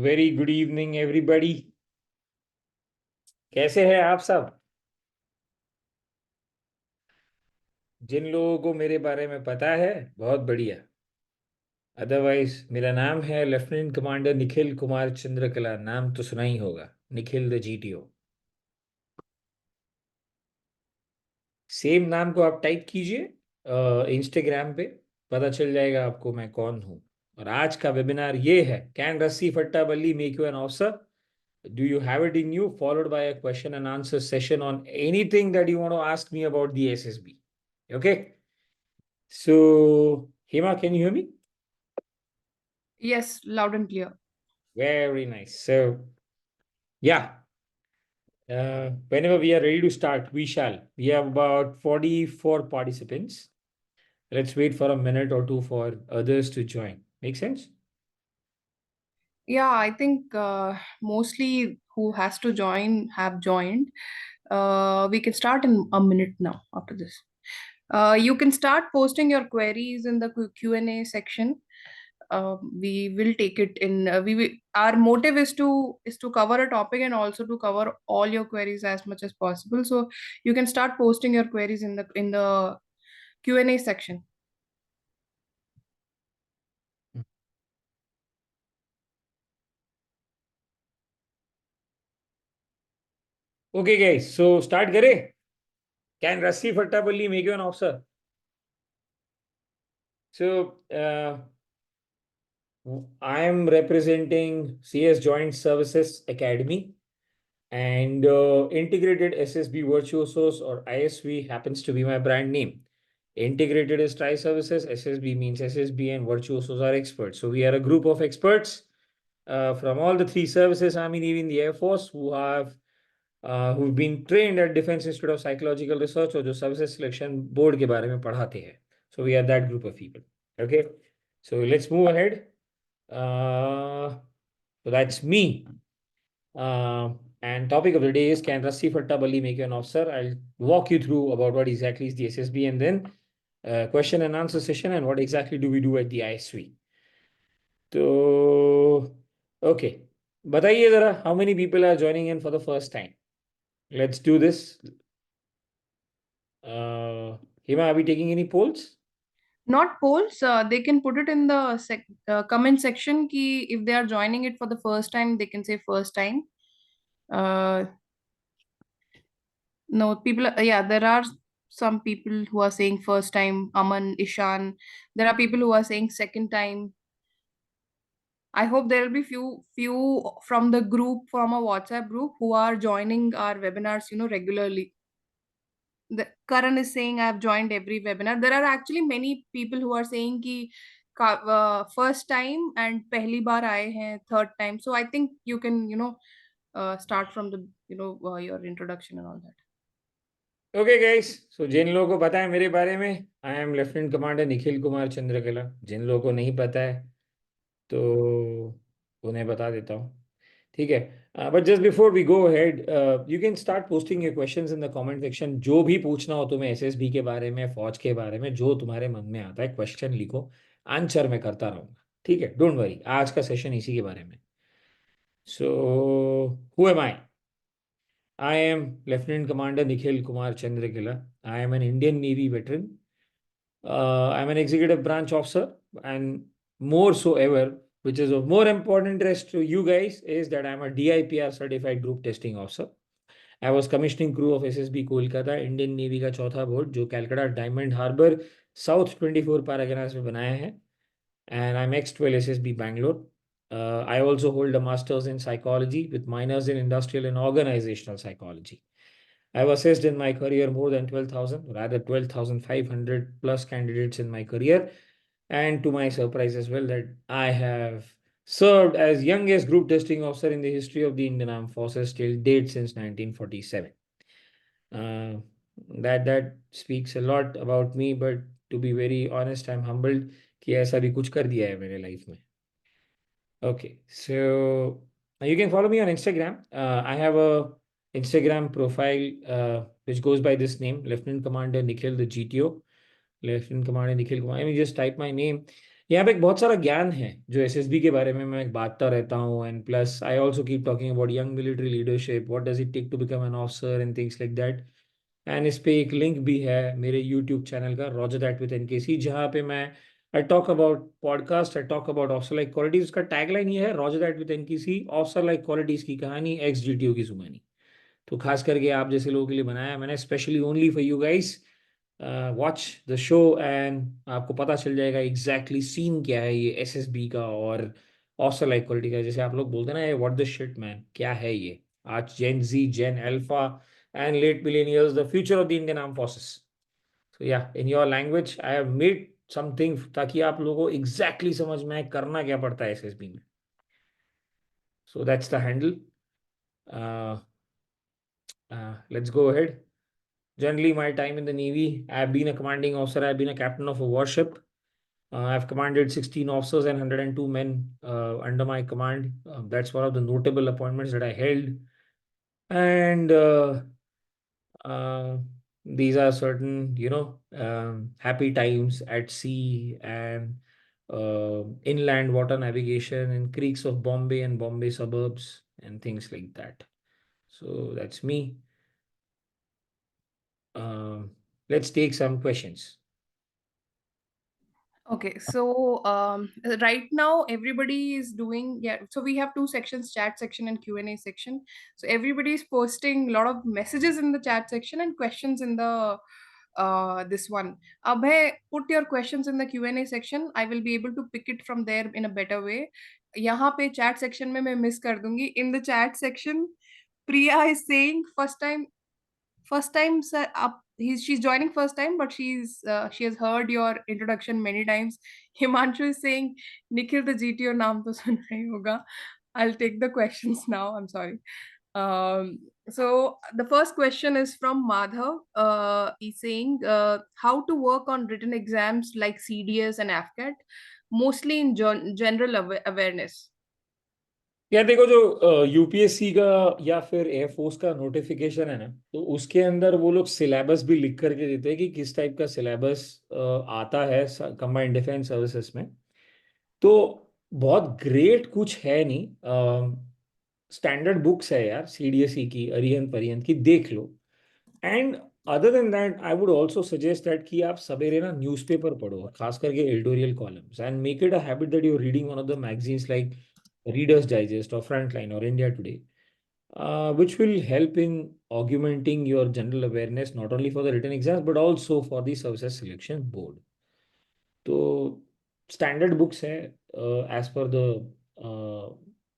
Very good evening everybody. कैसे हैं आप सब? जिन लोगों को मेरे बारे में पता है, बहुत बढ़िया। अदरवाइज मेरा नाम है लेफ्टिनेंट कमांडर निखिल कुमार चंद्रकला। नाम तो सुना ही होगा, निखिल द जीटीओ। सेम नाम को आप टाइप कीजिए इंस्टाग्राम पे, पता चल जाएगा आपको मैं कौन हूँ। और आज का वेबिनार ये है, कैन रस्सी फट्टा बल्ली make you an officer? Do you have it in you? Followed by a question and answer session on anything that you want to ask me about the SSB. Okay. So, Hema, can you hear me? Yes, loud and clear. Very nice. So, yeah, whenever we are ready to start, we shall. We have about 44 participants. Let's wait for a minute or two for others to join. Make sense? Yeah, I think mostly who has to join have joined. We can start in a minute now after this. You can start posting your queries in the Q&A section. We will take it in. Our motive is to cover a topic and also to cover all your queries as much as possible. So you can start posting your queries in the Q&A section. Okay, guys. So, start kare. Can Rassi Fatta Balli make you an officer? So, I am representing CS Joint Services Academy, and Integrated SSB Virtuosos or ISV happens to be my brand name. Integrated is Tri Services, SSB means SSB, and Virtuosos are experts. So we are a group of experts from all the three services. I mean, even the Air Force, who've been trained at Defense Institute of Psychological Research or the Services Selection Board के बारे में पढ़ाते हैं. So we are that group of people. Okay, so let's move ahead. So that's me. And topic of the day is, can Rassi Fatta Balli make you an officer? I'll walk you through about what exactly is the SSB, and then question and answer session, and what exactly do we do at the ISV. So, okay. बताइए जरा, how many people are joining in for the first time? Let's do this. Hema, are we taking any polls? Not polls, they can put it in the comment section ki if they are joining it for the first time, they can say first time. No, people, yeah, there are some people who are saying first time, Aman, Ishan. There are people who are saying second time. I hope there will be few from the group, from a WhatsApp group, who are joining our webinars, regularly. Karan is saying I have joined every webinar. There are actually many people who are saying ki first time and पहली बार आए हैं, third time. So I think you can start from the your introduction and all that. Okay, guys. So जिन लोगों को पता है मेरे बारे में, I am Lieutenant Commander Nikhil Kumar Chandrakala. जिन लोगों को नहीं पता है तो उन्हें बता देता हूँ. ठीक है. But just before we go ahead, you can start posting your questions in the comment section. जो भी पूछना हो तुम्हें एसएसबी के बारे में, फौज के बारे में, जो तुम्हारे मन में आता है, क्वेश्चन लिखो. आंसर मैं करता रहूंगा. ठीक है, डोंट वरी. आज का सेशन इसी के बारे में. So who am I? I am Lieutenant Commander Nikhil Kumar Chandrakala. I am an Indian Navy veteran. I'm an executive branch officer, and more so ever, which is of more important interest to you guys, is that I'm a DIPR certified group testing officer. I was commissioning crew of SSB Kolkata, Indian Navy का चौथा board जो Calcutta diamond harbour south 24 पैरागनास में बनाया है. And I'm ex-12 SSB Bangalore. I also hold a master's in psychology with minors in industrial and organizational psychology. I've assessed in my career more than 12,000, rather 12,500 plus candidates in my career. And to my surprise as well, that I have served as youngest group testing officer in the history of the Indian Armed Forces till date since 1947. That speaks a lot about me, but to be very honest, I'm humbled कि ऐसा भी कुछ कर दिया है मेरे life में. Okay, so you can follow me on Instagram. I have a Instagram profile which goes by this name, Lieutenant Commander Nikhil, the GTO. Lieutenant Commander Nikhil Kumar. I mean, just type my name. यहाँ पे एक बहुत सारा ज्ञान है जो SSB के बारे में मैं बांटता रहता हूँ, and plus I also keep talking about young military leadership, what does it take to become an officer and things like that. And इस पे एक लिंक भी है मेरे यूट्यूब चैनल का, रॉजर दैट विद एनकेसी, जहाँ पे मैं I talk about podcast, I talk about officer like qualities. उसका टैगलाइन ये है, roger that with NKC, officer like qualities की कहानी, एक्स जीटीओ की जुबानी। तो खास करके आप जैसे लोगों के लिए बनाया है मैंने, specially only for you guys. Watch the show and आपको पता चल जाएगा एग्जैक्टली सीन क्या है ये एसएसबी का और ऑफिसर लाइक क्वालिटी का। जैसे आप लोग बोलते हैं ना, व्हाट द शिट मैन, क्या है ये आज Gen Z, Gen Alpha and late millennials, the future of the Indian arm forces. So yeah, in your language I have made something ताकि आप लोगों को एग्जैक्टली समझ में आए करना क्या पड़ता है एसएसबी में। So that's the handle. Let's go ahead. Generally, my time in the Navy, I've been a commanding officer, I've been a captain of a warship. I've commanded 16 officers and 102 men under my command. That's one of the notable appointments that I held. And uh, these are certain, happy times at sea and inland water navigation in creeks of Bombay and Bombay suburbs and things like that. So that's me. Um, let's take some questions. Okay, so right now everybody is doing, yeah. So we have two sections: chat section and Q&A section. So everybody is posting a lot of messages in the chat section and questions in the this one. Abhay, put your questions in the Q&A section. I will be able to pick it from there in a better way. यहाँ पे chat section में मैं miss कर दूंगी. In the chat section, Priya is saying first time sir up she's joining first time, but she has heard your introduction many times. Himanshu is saying Nikhil the GTO naam to suna hi hoga. I'll take the questions now, I'm sorry. So the first question is from Madhav. He's saying how to work on written exams like CDS and AFCAT, mostly in general awareness. यार देखो, जो UPSC का या फिर air force का notification है ना, तो उसके अंदर वो लोग सिलेबस भी लिख करके देते हैं कि किस टाइप का सिलेबस आता है कंबाइंड डिफेंस सर्विसेज में। तो बहुत ग्रेट कुछ है नहीं, स्टैंडर्ड बुक्स है यार सीडीएसई की, अरिहंत परिहंत की, देख लो। And other than that I would also suggest that कि आप सवेरे ना न्यूज़पेपर पढ़ो, खास करके editorial columns, and make it a habit that you are reading one of the magazines like Reader's Digest और फ्रंटलाइन और India Today, which will help in augmenting your general awareness not only for the written exams but also for the services selection board. तो standard books है as पर the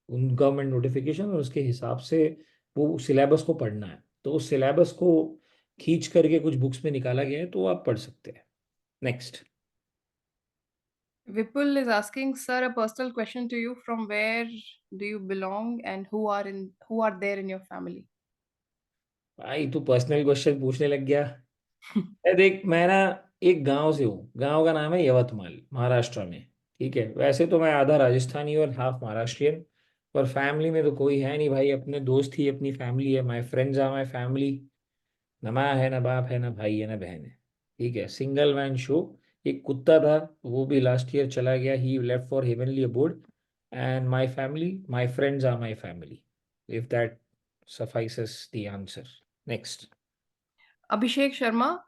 उन government notification, और उसके हिसाब से वो सिलेबस को पढ़ना है। तो उस सिलेबस को खींच करके कुछ बुक्स में निकाला गया है, तो आप पढ़ सकते हैं। Next. Vipul is asking, sir, a personal question to you. From where do you belong and who are there in your family? भाई तू पर्सनल क्वेश्चन पूछने लग गया। देख, मैं ना एक गांव से हूँ, गांव का नाम है यवतमाल, महाराष्ट्र में। ठीक है, वैसे तो मैं आधा राजस्थानी और हाफ महाराष्ट्रियन, पर फैमिली में तो कोई है नहीं भाई, अपने दोस्त ही अपनी फैमिली है, my friends are my family. न माँ है, न बाप है, न भाई है, न बहन है। ठीक है, सिंगल मैन शो। एक कुत्ता था, वो भी लास्ट ईयर चला गया, he left for heavenly abode. And my family, my friends are my family, if that suffices the answer. Next. Abhishek Sharma,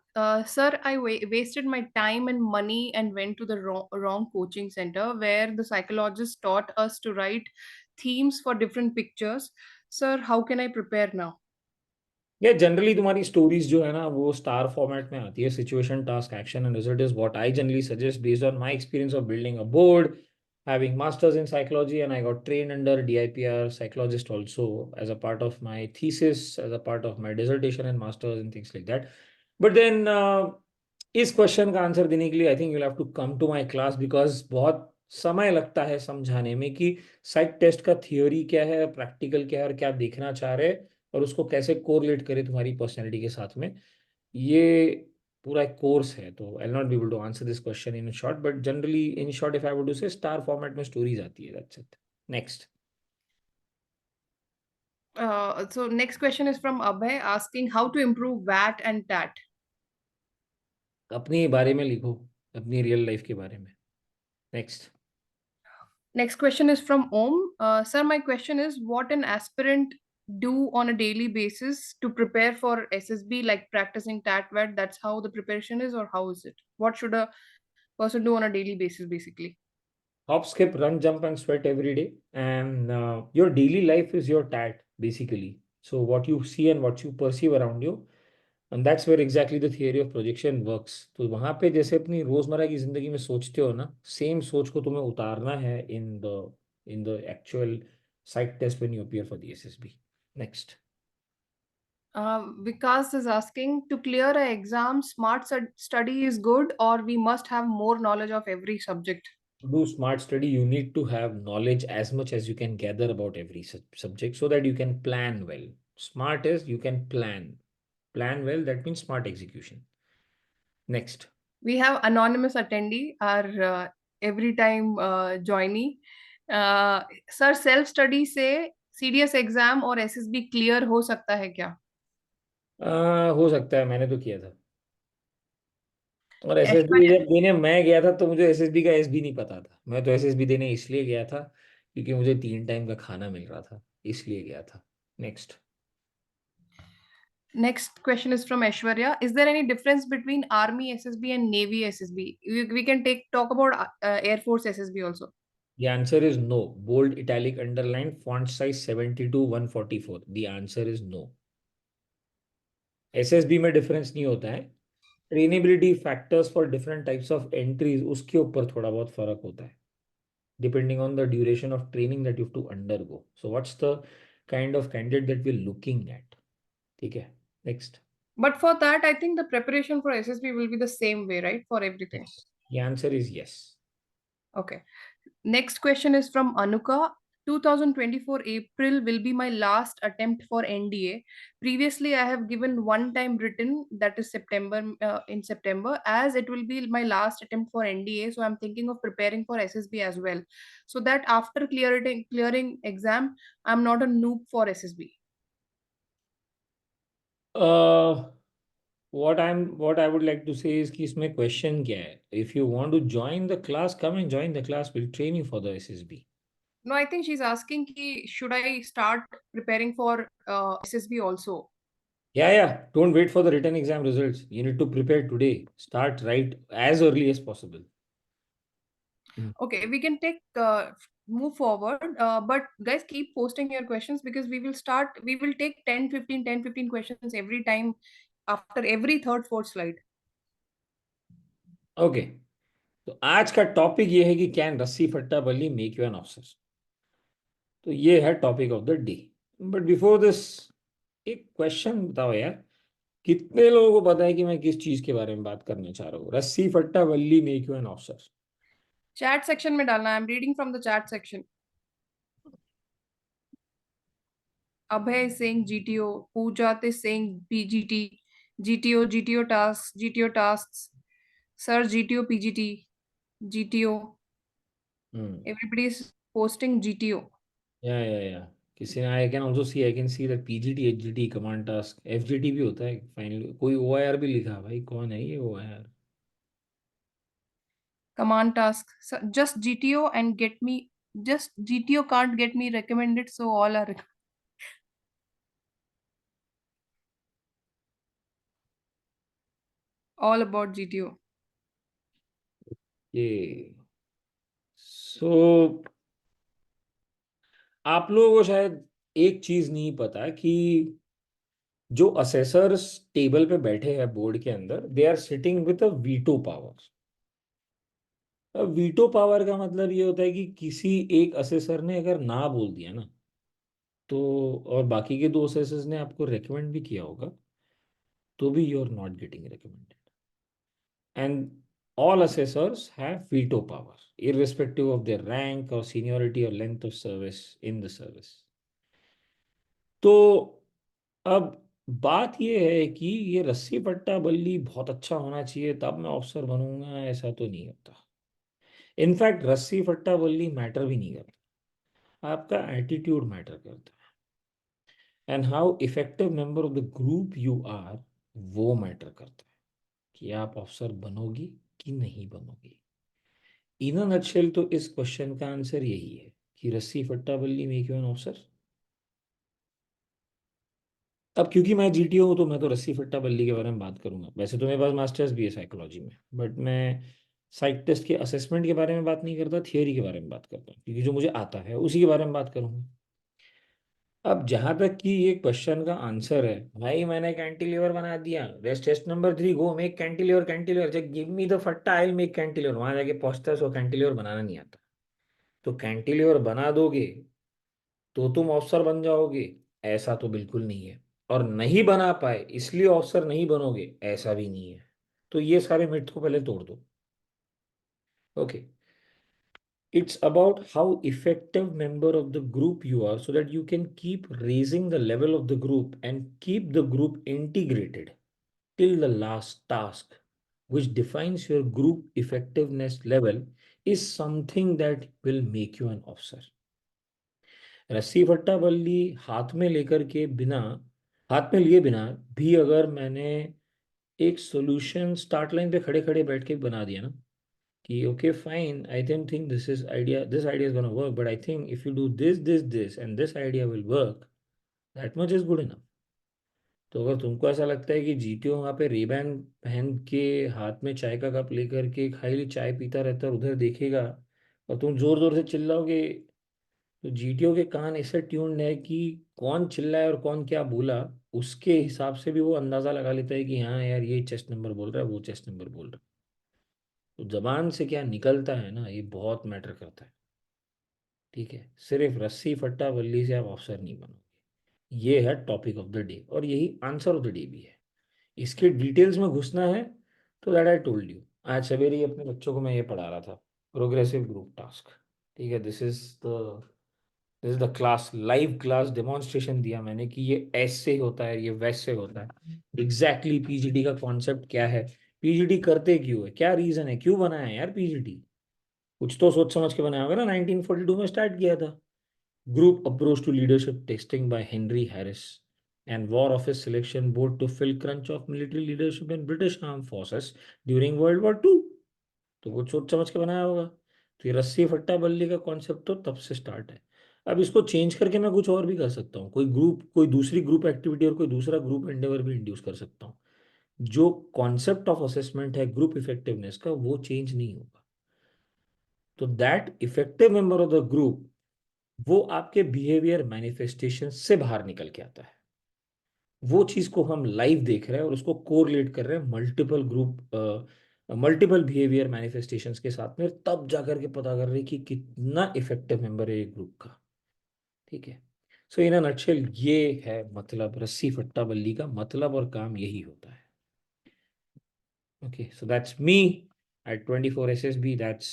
sir, I wasted my time and money and went to the wrong coaching center where the psychologist taught us to write themes for different pictures. Sir, how can I prepare now? या generally तुम्हारी stories जो है ना वो star format में आती है, situation task action and result is what I generally suggest based on my experience of building a board, having masters in psychology, and I got trained under DIPR psychologist also as a part of my thesis, as a part of my dissertation and masters and things like that. But then इस question का answer देने के लिए I think you have to come to my class, because बहुत समय लगता है समझाने में कि साइक टेस्ट का थियोरी क्या है, प्रैक्टिकल क्या है, और क्या देखना चाह रहे हैं, और उसको कैसे कोरिलेट करे तुम्हारी पर्सनैलिटी के साथ में। ये पूरा एक कोर्स है, तो I not be able to answer this question in short, but generally in short if I would to say star format में स्टोरीज आती है, that's it. Next. So next question is from Abhay asking how to improve VAT and TAT. अपने बारे में लिखो, अपनी real life के बारे में। Next. Next question is from Om. Sir, my question is what an aspirant do on a daily basis to prepare for SSB, like practicing TAT-VAT? That's how the preparation is, or how is it? What should a person do on a daily basis, basically? Hop, skip, run, jump, and sweat every day. And your daily life is your tat, basically. So, what you see and what you perceive around you, and that's where exactly the theory of projection works. तो वहाँ पे जैसे अपनी रोजमर्रा की जिंदगी में सोचते हो ना, सेम सोच को तुम्हें उतारना है in the actual psych test when you appear for the SSB. Next. Vikas is asking to clear a exam, smart study is good, or we must have more knowledge of every subject? To do smart study, you need to have knowledge as much as you can gather about every subject so that you can plan well. Smart is you can plan. Plan well, that means smart execution. Next. We have anonymous attendee, our every time joinee. Sir, self study से CDS exam और SSB clear हो सकता है क्या? हो सकता है, मैंने तो किया था। और एसएसबी ऐश्वर्या, जब देने मैं गया था तो मुझे एसएसबी का एस भी नहीं पता था। मैं तो एसएसबी देने इसलिए गया था क्योंकि मुझे 3 टाइम का खाना मिल रहा था, इसलिए गया था। Next. next question is from Aishwarya. Is there any difference between Army SSB and Navy SSB? We can talk about Air Force SSB also. The answer is no. Bold, italic, underline, font size 72 144. The answer is no. SSB में difference नहीं होता है। Trainability factors for different types of entries, उसके ऊपर थोड़ा बहुत फर्क होता है depending on the duration of training that you to undergo. So what's the kind of candidate that we are looking at. ठीक है, next. But for that, I think the preparation for SSB will be the same way, right? For everything. The answer is yes. Okay. Next question is from Anuka. 2024 April will be my last attempt for NDA. Previously, I have given one time written, that is September, in September, as it will be my last attempt for NDA. So I'm thinking of preparing for SSB as well. So that after clearing exam, I'm not a noob for SSB. What I would like to say is कि इसमें question क्या है? If you want to join the class, come and join the class. We'll train you for the SSB. No, I think she's asking, should I start preparing for SSB also? Yeah. Don't wait for the written exam results. You need to prepare today. Start right as early as possible. Okay, we can move forward, but guys, keep posting your questions because we will take 10 15 questions every time after every third fourth slide. Okay, तो आज का topic ये है कि can रस्सी फट्टा बल्ली make you an officer. तो ये है topic of the day. But before this, एक क्वेश्चन बताओ यार, कितने लोगों को पता है कि मैं किस चीज के बारे में बात करना चाह रहा हूँ? रस्सी फट्टा बल्ली make you an officer. Chat section में डालना, I am reading from the chat section. Abhay is saying GTO, Pujat is saying PGT, GTO tasks, Sir GTO PGT, GTO. Hmm. Everybody is posting GTO. या किसी ने, I can see that PGT HGT command task FGT भी होता है finally. कोई OIR भी लिखा है भाई, कौन है ये OIR? Command task. So just GTO and get me. Just GTO can't get me recommended, so all are all about GTO. ये सो आप लोगों को शायद एक चीज नहीं पता कि जो असेसर्स टेबल पे बैठे हैं बोर्ड के अंदर, they are sitting with a veto power. अब वीटो पावर का मतलब ये होता है कि किसी एक असेसर ने अगर ना बोल दिया ना, तो और बाकी के 2 असेसर्स ने आपको रेकमेंड भी किया होगा, तो भी you are not getting recommended. And all assessors have veto power irrespective of their rank or seniority or length of service in the service. तो अब बात यह है कि ये रस्सी पट्टा बल्ली बहुत अच्छा होना चाहिए तब मैं अफसर बनूंगा, ऐसा तो नहीं होता। इनफैक्ट रस्सी पट्टा बल्ली मैटर भी नहीं करता, आपका एटीट्यूड मैटर करता है। And how effective member of the group you are, वो मैटर करता है कि आप अफसर बनोगी कि नहीं बनोगी। इन अ नटशेल तो इस क्वेश्चन का आंसर यही है कि रस्सी फट्टा बल्ली मेक यू एन ऑफिसर। अब क्योंकि मैं जीटीओ हूँ तो मैं तो रस्सी फट्टा बल्ली के बारे में बात करूंगा। वैसे तो मेरे पास मास्टर्स भी है साइकोलॉजी में, बट मैं साइक टेस्ट के असेसमेंट के बारे में बात नहीं करता, थियोरी के बारे में बात करता हूँ, क्योंकि जो मुझे आता है उसी के बारे में बात करूंगा। अब जहां तक कि ये क्वेश्चन का आंसर है, भाई मैंने कैंटिलीवर बना दिया, rest test number 3, go make cantilever, cantilever जब गिव मी द फट्टा आई मेक कैंटिलीवर, वहां जाके पहुंचता है सो कैंटिलीवर बनाना नहीं आता। तो कैंटिलीवर बना दोगे तो तुम ऑफिसर बन जाओगे, ऐसा तो बिल्कुल नहीं है। और नहीं बना पाए इसलिए ऑफिसर नहीं बनोगे, ऐसा भी नहीं है। तो ये सारे मिथ को पहले तोड़ दो। Okay, it's about how effective member of the group you are, so that you can keep raising the level of the group and keep the group integrated till the last task, which defines your group effectiveness level, is something that will make you an officer. रस्सी फट्टा बल्ली हाथ में लेकर के बिना, हाथ में लिए बिना भी अगर मैंने एक सॉल्यूशन स्टार्ट लाइन पे खड़े खड़े बैठ के बना दिया ना कि okay fine, I don't think this idea is gonna work, but I think if you do this and this idea will work, that much is good enough. तो अगर तुमको ऐसा लगता है कि जीटीओ वहाँ पे रेबैन पहन के हाथ में चाय का कप लेकर के खाली चाय पीता रहता है, उधर देखेगा और तुम जोर जोर से चिल्लाओगे, तो जीटीओ के कान ऐसे ट्यून्ड है कि कौन चिल्लाए और कौन क्या बोला, उसके हिसाब से भी वो अंदाजा लगा लेता है कि हाँ यार ये चेस्ट नंबर बोल रहा है, वो चेस्ट नंबर बोल रहा है। तो जबान से क्या निकलता है ना, ये बहुत मैटर करता है। ठीक है, सिर्फ रस्सी फट्टा बल्ली से आप अफसर नहीं बनोगे। ये है टॉपिक ऑफ द डे और यही आंसर ऑफ द डे भी है। इसके डिटेल्स में घुसना है तो दैट आई टोल्ड यू, आज सवेरे ही अपने बच्चों को मैं ये पढ़ा रहा था, प्रोग्रेसिव ग्रुप टास्क। ठीक है, this is the class, live class demonstration दिया मैंने कि ये ऐसे होता है, ये वैसे होता है। एग्जैक्टली पीजीडी का कॉन्सेप्ट क्या है, पीजीडी करते क्यों है, क्या रीजन है, क्यों बनाया है यार पीजीडी, कुछ तो सोच समझ के बनाया होगा ना। 1942 में स्टार्ट किया था। Group approach to leadership testing by Henry Harris and War Office selection board to fill crunch of military leadership in British arm forces during World War 2। तो वो सोच समझ के बनाया होगा। तो ये रस्सी फट्टा बल्ली का कॉन्सेप्ट तो तब से स्टार्ट है। अब इसको चेंज करके मैं कुछ और भी कर सकता हूँ, कोई ग्रुप, कोई दूसरी ग्रुप एक्टिविटी और कोई दूसरा ग्रुप एंडेवर भी इंड्यूस कर सकता हूँ। जो कॉन्सेप्ट ऑफ असेसमेंट है ग्रुप इफेक्टिवनेस का, वो चेंज नहीं होगा। तो that effective member of the group, वो आपके बिहेवियर मैनिफेस्टेशन से बाहर निकल के आता है। वो चीज को हम लाइव देख रहे हैं और उसको कोरिलेट कर रहे हैं multiple group, multiple behaviour manifestations के साथ में, तब जाकर के पता कर रहे हैं कि कितना इफेक्टिव मेंबर है एक ग्रुप का। ठीक है, सो इन अ नटशेल ये है मतलब रस्सी फट्टा बल्ली का मतलब और काम यही होता है। Okay, so that's me at 24 SSB, that's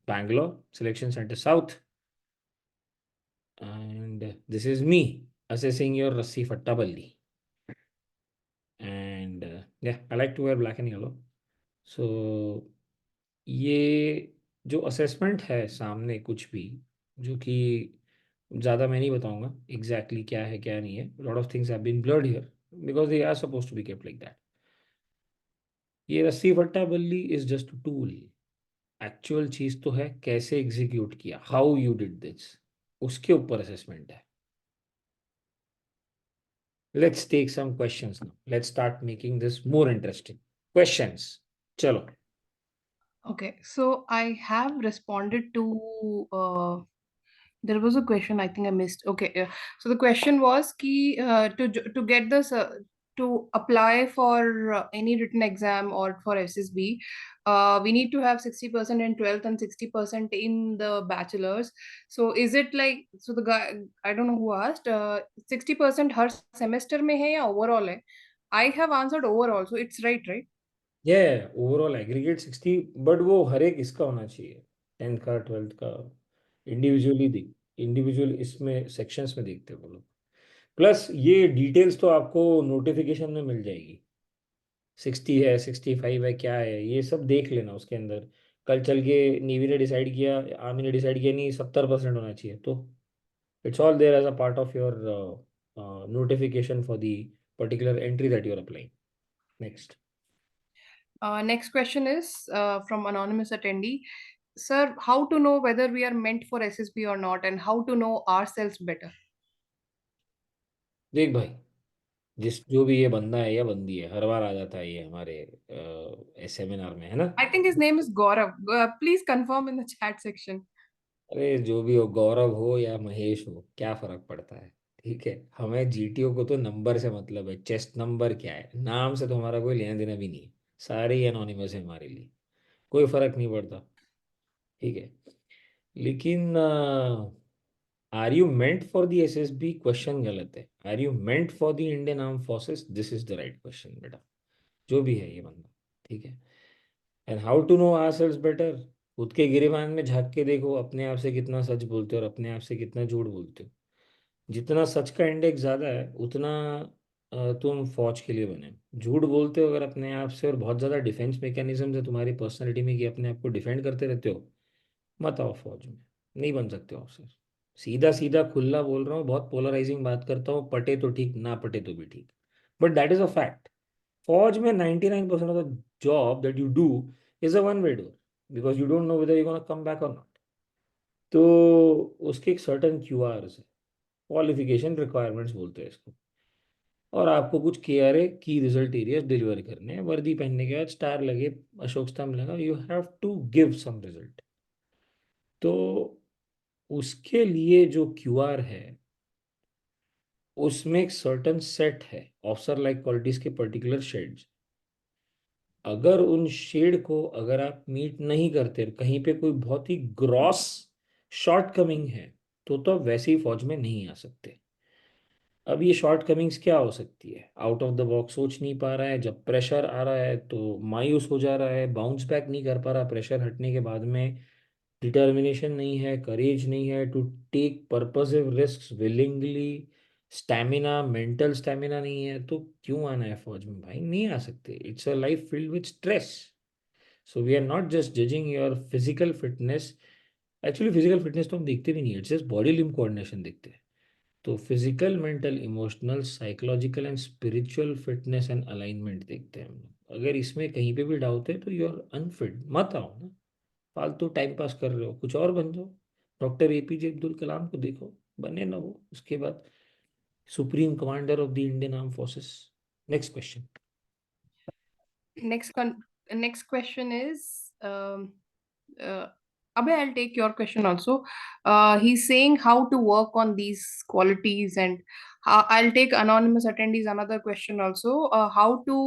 Bangalore Selection Center South, and this is me assessing your Rassi Fatta Balli. And yeah, I like to wear black and yellow. So ये जो असेसमेंट है सामने कुछ भी, जो कि ज़्यादा मैं नहीं बताऊंगा एग्जैक्टली क्या है क्या नहीं है, lot of things have been blurred here because they are suppose to be kept like that. ये रस्सी फट्टा बल्ली इज जस्ट टूल। एक्चुअल चीज तो है कैसे एग्जीक्यूट किया, हाउ यू डिड दिस, उसके ऊपर असेसमेंट है। Let's take some questions now, let's start making this more interesting. Questions, चलो। Okay, so I have responded to there was a question I think I missed. Okay, so the question was ki, to get this to apply for any written exam or for SSB, we need to have 60% in 12th and 60% in the bachelor's. So is it like, so the guy, I don't know who asked, 60% her semester में है या overall है? I have answered overall, so it's right, right? ये overall aggregate 60, but वो हर एक इसका होना चाहिए, 10th का 12th का, इंडिविजुअली देख, इंडिविजुअल इसमें सेक्शंस में देखते हैं वो लोग। प्लस ये डिटेल्स तो आपको नोटिफिकेशन में मिल जाएगी, 60 है 65 है क्या है, ये सब देख लेना उसके अंदर। कल चल के नेवी ने डिसाइड किया, आर्मी ने डिसाइड किया नहीं 70% होना चाहिए, तो it's all there as a part of your notification for the particular entry that you're applying. Next. Next question is from anonymous attendee. Sir, how to know whether we are meant for SSB or not, and how to know ourselves better? देख भाई, जिस जो भी ये बंदा है या बंदी है, हर बार आ जाता है ये हमारे सेमिनार में, है ना। I think his name is Gaurav. Please confirm in the chat section. अरे जो भी हो, गौरव हो या महेश हो, क्या फर्क पड़ता है। ठीक है, हमें जीटीओ को तो नंबर से मतलब है, चेस्ट नंबर क्या है, नाम से तो हमारा कोई लेना देना भी नहीं है। सारे ही एनोनिमस है हमारे लिए, कोई फर्क नहीं पड़ता। ठीक है, लेकिन are you meant for the SSB, question गलत है। Are you meant for the Indian arm forces, this is the right question बेटा। जो भी है ये बंदा, ठीक है। And how to know ourselves better, खुद के गिरेबान में झांक के देखो, अपने आप से कितना सच बोलते हो और अपने आप से कितना झूठ बोलते हो। जितना सच का इंडेक्स ज़्यादा है, उतना तुम फौज के लिए बने। झूठ बोलते हो अगर अपने आप से, और बहुत ज़्यादा डिफेंस मैकेनिज्म है तुम्हारी पर्सनैलिटी में कि अपने आप को डिफेंड करते रहते हो, मत आओ फौज में। नहीं बन सकते ऑफिसर। सीधा सीधा खुला बोल रहा हूँ, बहुत पोलराइजिंग बात करता हूँ, पटे तो ठीक, ना पटे तो भी ठीक, but that is a fact. फौज में 99% of the job that you do is a one way door, because you don't know whether you gonna come back और नॉट। तो उसके एक सर्टन क्यूआरस है, क्वालिफिकेशन रिक्वायरमेंट्स बोलते हैं इसको। और आपको कुछ KRA की रिजल्ट एरियाज डिलीवर करने हैं, वर्दी पहनने के बाद स्टार लगे, अशोक स्तंभ लगा, you have to give some result. तो उसके लिए जो क्यूआर है, उसमें एक सर्टन सेट है ऑफिसर लाइक क्वालिटीज के पर्टिकुलर शेड्स। अगर उन शेड को अगर आप मीट नहीं करते, कहीं पे कोई बहुत ही ग्रॉस शॉर्ट कमिंग है, तो आप वैसे ही फौज में नहीं आ सकते। अब ये शॉर्ट कमिंग्स क्या हो सकती है, आउट ऑफ द बॉक्स सोच नहीं पा रहा है, जब प्रेशर आ रहा है तो मायूस हो जा रहा है, बाउंस बैक नहीं कर पा रहा प्रेशर हटने के बाद में, डिटर्मिनेशन नहीं है, करेज नहीं है to take purposive risk willingly, stamina, mental stamina नहीं है, तो क्यों आना है फौज में भाई, नहीं आ सकते। It's a life filled with stress. So we are not just judging your physical fitness. Actually physical fitness तो हम देखते भी नहीं है, it's just body limb coordination देखते हैं। तो physical, mental, emotional, psychological and spiritual fitness and alignment देखते हैं हम लोग। अगर इसमें कहीं पे भी डाउट है तो यू आर अनफिट, मत आओ ना। फालतू टाइम पास कर रहे हो, कुछ और बन जाओ। डॉक्टर APJ अब्दुल कलाम को देखो, बने ना वो, उसके बाद supreme commander of the Indian arm forces. Next question. Next next question is uh, Abhay, I'll take your question also. He's saying how to work on these qualities, and I'll take anonymous attendees another question also. How to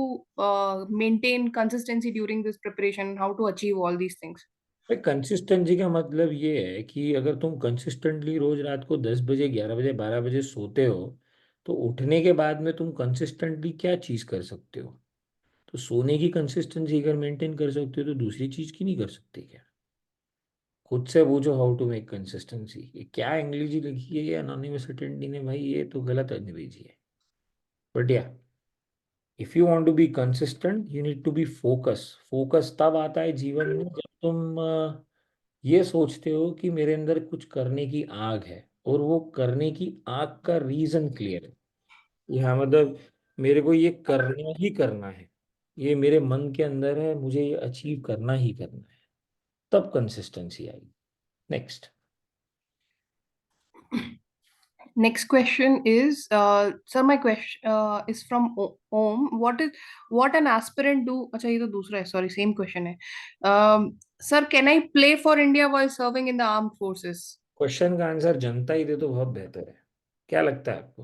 maintain consistency during this preparation, how to achieve all these things. भाई consistency का मतलब ये है कि अगर तुम consistently रोज रात को 10 बजे, 11 बजे, 12 बजे सोते हो, तो उठने के बाद में तुम कंसिस्टेंटली क्या चीज़ कर सकते हो। तो सोने की कंसिस्टेंसी अगर मेंटेन कर सकते हो तो दूसरी चीज़ की नहीं कर सकते क्या। खुद से पूछो हाउ टू मेक कंसिस्टेंसी। ये क्या अंग्रेजी लिखी है ये अनोनिमस अटेंडी ने भाई, ये तो गलत अंग्रेजी है। बट या, if you want to be consistent you need to be focus. Focus तब आता है जीवन में जब तुम ये सोचते हो कि मेरे अंदर कुछ करने की आग है, और वो करने की आग का रीजन क्लियर है। यहाँ मतलब मेरे को ये करना ही करना है, ये मेरे मन के अंदर है, मुझे ये अचीव करना ही करना है, तब कंसिस्टेंसी आएगी। Next. Next question is, sir, my question is from Om. What an aspirant do? अच्छा ये तो दूसरा है, sorry, same question है. Sir, can I play for India while serving in the armed forces? Question का answer जनता ही दे तो बहुत बेहतर है। क्या लगता है आपको,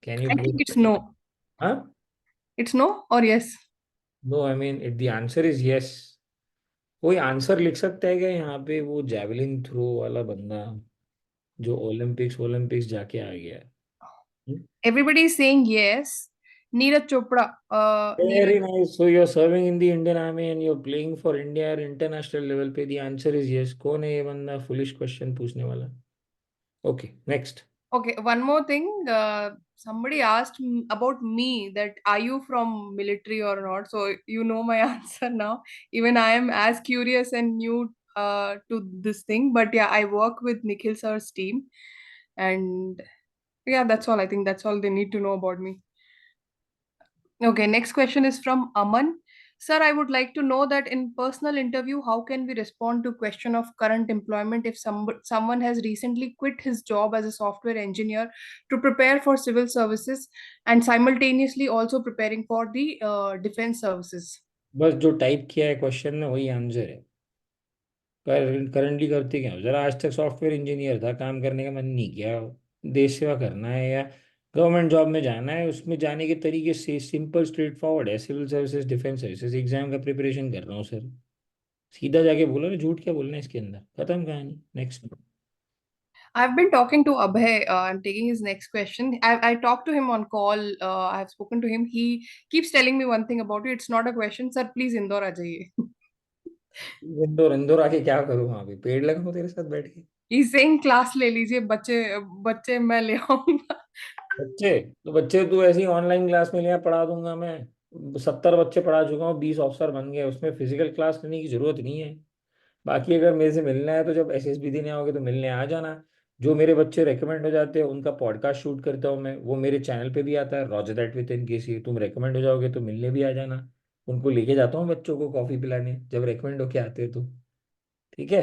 can you I play. think it's no. हाँ। It's no or yes? No, I mean it the answer is yes. कोई आंसर लिख सकता है क्या यहाँ पे, वो जैवलिन थ्रो वाला बंदा जो ओलंपिक्स ओलंपिक्स जाके आ गया है। Everybody is saying yes. Neeraj Chopra. Very Neeraj. Nice, so you are serving in the Indian army and you are playing for India international level पे, द आंसर इज यस। कौन है ये बंदा foolish question पूछने वाला। Okay next. Okay, one more thing. Somebody asked about me that are you from military or not? So you know my answer now. Even I am as curious and new to this thing. But yeah, I work with Nikhil sir's team, and yeah, that's all. I think that's all they need to know about me. Okay, next question is from Aman. Sir, I would like to know that in personal interview, how can we respond to question of current employment if someone has recently quit his job as a software engineer to prepare for civil services and simultaneously also preparing for the defense services? बस जो type किया है question में वही answer है। Currently करते क्या हो? जरा आज तक सॉफ्टवेयर इंजीनियर था, काम करने का मन नहीं किया, देश सेवा करना है या गवर्नमेंट जॉब में जाना है, उसमें जाने के तरीके से सिंपल स्ट्रेट फॉरवर्ड है, civil services defence services exam का प्रिपरेशन कर रहा हूँ सर। सीधा जाके बोलो ना, झूठ क्या बोलना है इसके अंदर, खत्म कहानी, next. I've been talking to Abhay. I'm taking his next question. I talked to him on call. I've spoken to him. He keeps telling me one thing about you. It's not a question, sir. Please Indore आ जाइए. इंदौर इंदौर आके क्या करूँ? वहाँ पे पेड़ लगाऊं तेरे साथ बैठ के? He's saying क्लास ले लीजिए बच्चे बच्चे मैं ले आऊंगा. बच्चे तो बच्चे तू ऐसी ऑनलाइन क्लास में लिया पढ़ा दूंगा मैं। 70 बच्चे पढ़ा चुका हूँ, 20 ऑफिसर बन गए, उसमें फिजिकल क्लास लेने की जरूरत नहीं है। बाकी अगर मेरे से मिलना है तो जब एसएसबी देने आओगे तो मिलने आ जाना। जो मेरे बच्चे रेकमेंड हो जाते हैं उनका पॉडकास्ट शूट करता हूँ मैं, वो मेरे चैनल पे भी आता है, roger that with in case तुम रेकमेंड हो जाओगे तो मिलने भी आ जाना। उनको लेके जाता हूँ बच्चों को कॉफी पिलाने जब रेकमेंड होके आते हैं तो। ठीक है।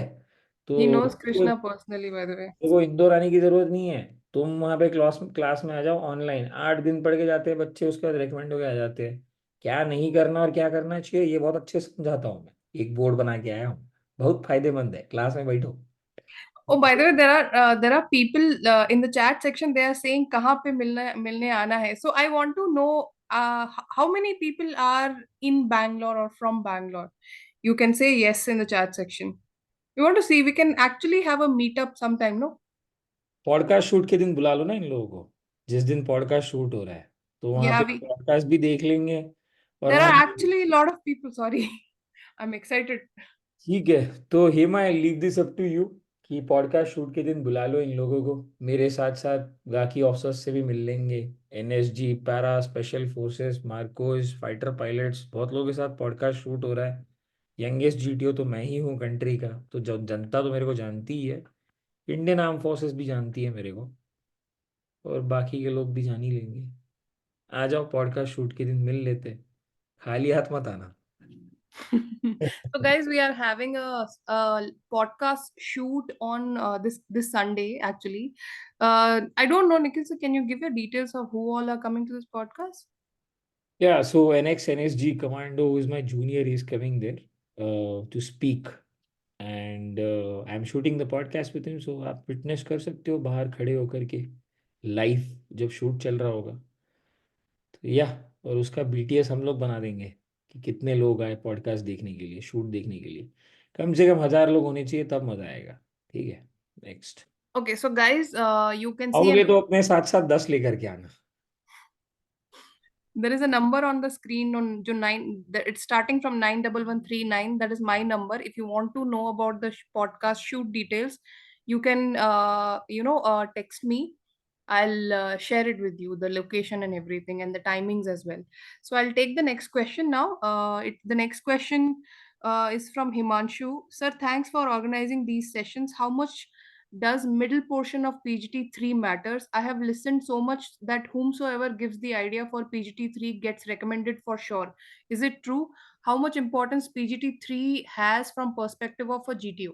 He तो knows Krishna personally, by the way. देखो इंदौर आने की जरूरत नहीं है। तुम वहाँ पे क्लास क्लास में आ जाओ, ऑनलाइन 8 दिन पढ़ के जाते हैं बच्चे, उसके बाद रेकमेंड होके आ जाते हैं। क्या नहीं करना और क्या करना चाहिए ये बहुत अच्छे से समझाता हूँ मैं, एक बोर्ड बना के आया हूँ। बहुत फायदेमंद है, क्लास में बैठो। Oh, by the way, there are people in the chat section. They are saying कहाँ पे मिलने आना है. So I want to know how many people are in Bangalore or from Bangalore. You can say yes in the chat section. We want to see. We can actually have a meetup sometime. No. Podcast shoot के दिन बुला लो ना इन लोगों को, जिस दिन podcast shoot हो रहा है, तो वहाँ पे Yeah, we. पॉडकास्ट भी देख लेंगे। और There वहाँ are पे actually a lot of people. Sorry, I'm excited. ठीक है। तो Hema, I leave this up to you कि पॉडकास्ट शूट के दिन बुला लो इन लोगों को, मेरे साथ साथ बाकी ऑफिसर्स से भी मिल लेंगे। NSG, para, special forces, Marcos, fighter pilots, बहुत लोगों के साथ पॉडकास्ट शूट हो रहा है। यंगेस्ट जीटीओ तो मैं ही हूँ कंट्री का, तो जो जनता तो मेरे को जानती ही है, इंडियन आर्म फोर्सेस भी जानती है मेरे को, और बाकी के लोग भी जान ही लेंगे। आ जाओ पॉडकास्ट शूट के दिन मिल लेते, खाली हाथ मत आना। So, guys, we are having a podcast shoot on this Sunday. Actually, I don't know, Nikhil. So, can you give your details of who all are coming to this podcast? Yeah, so NXNSG Commando, who is my junior, is coming there to speak, and I'm shooting the podcast with him. So आप witness कर सकते हो बाहर खड़े होकर के, live जब shoot चल रहा होगा। तो या, और उसका बीटीएस हम लोग बना देंगे कि कितने लोग आए पॉडकास्ट देखने के लिए, शूट देखने के लिए। कम से कम 1000 लोग होने चाहिए, तब मजा आएगा। ठीक है, next. Okay, so guys, you can see आओगे an तो अपने साथ साथ 10 लेकर के आना। there is a number on the screen on jo nine. It's starting from 91139. That is my number. If you want to know about the podcast shoot details, you can text me. I'll share it with you, the location and everything, and the timings as well. So I'll take the next question now. The next question is from Himanshu. Sir, thanks for organizing these sessions. How much does middle portion of PGT3 matters? I have listened so much that whomsoever gives the idea for PGT3 gets recommended for sure. Is it true? How much importance PGT3 has from perspective of a GTO?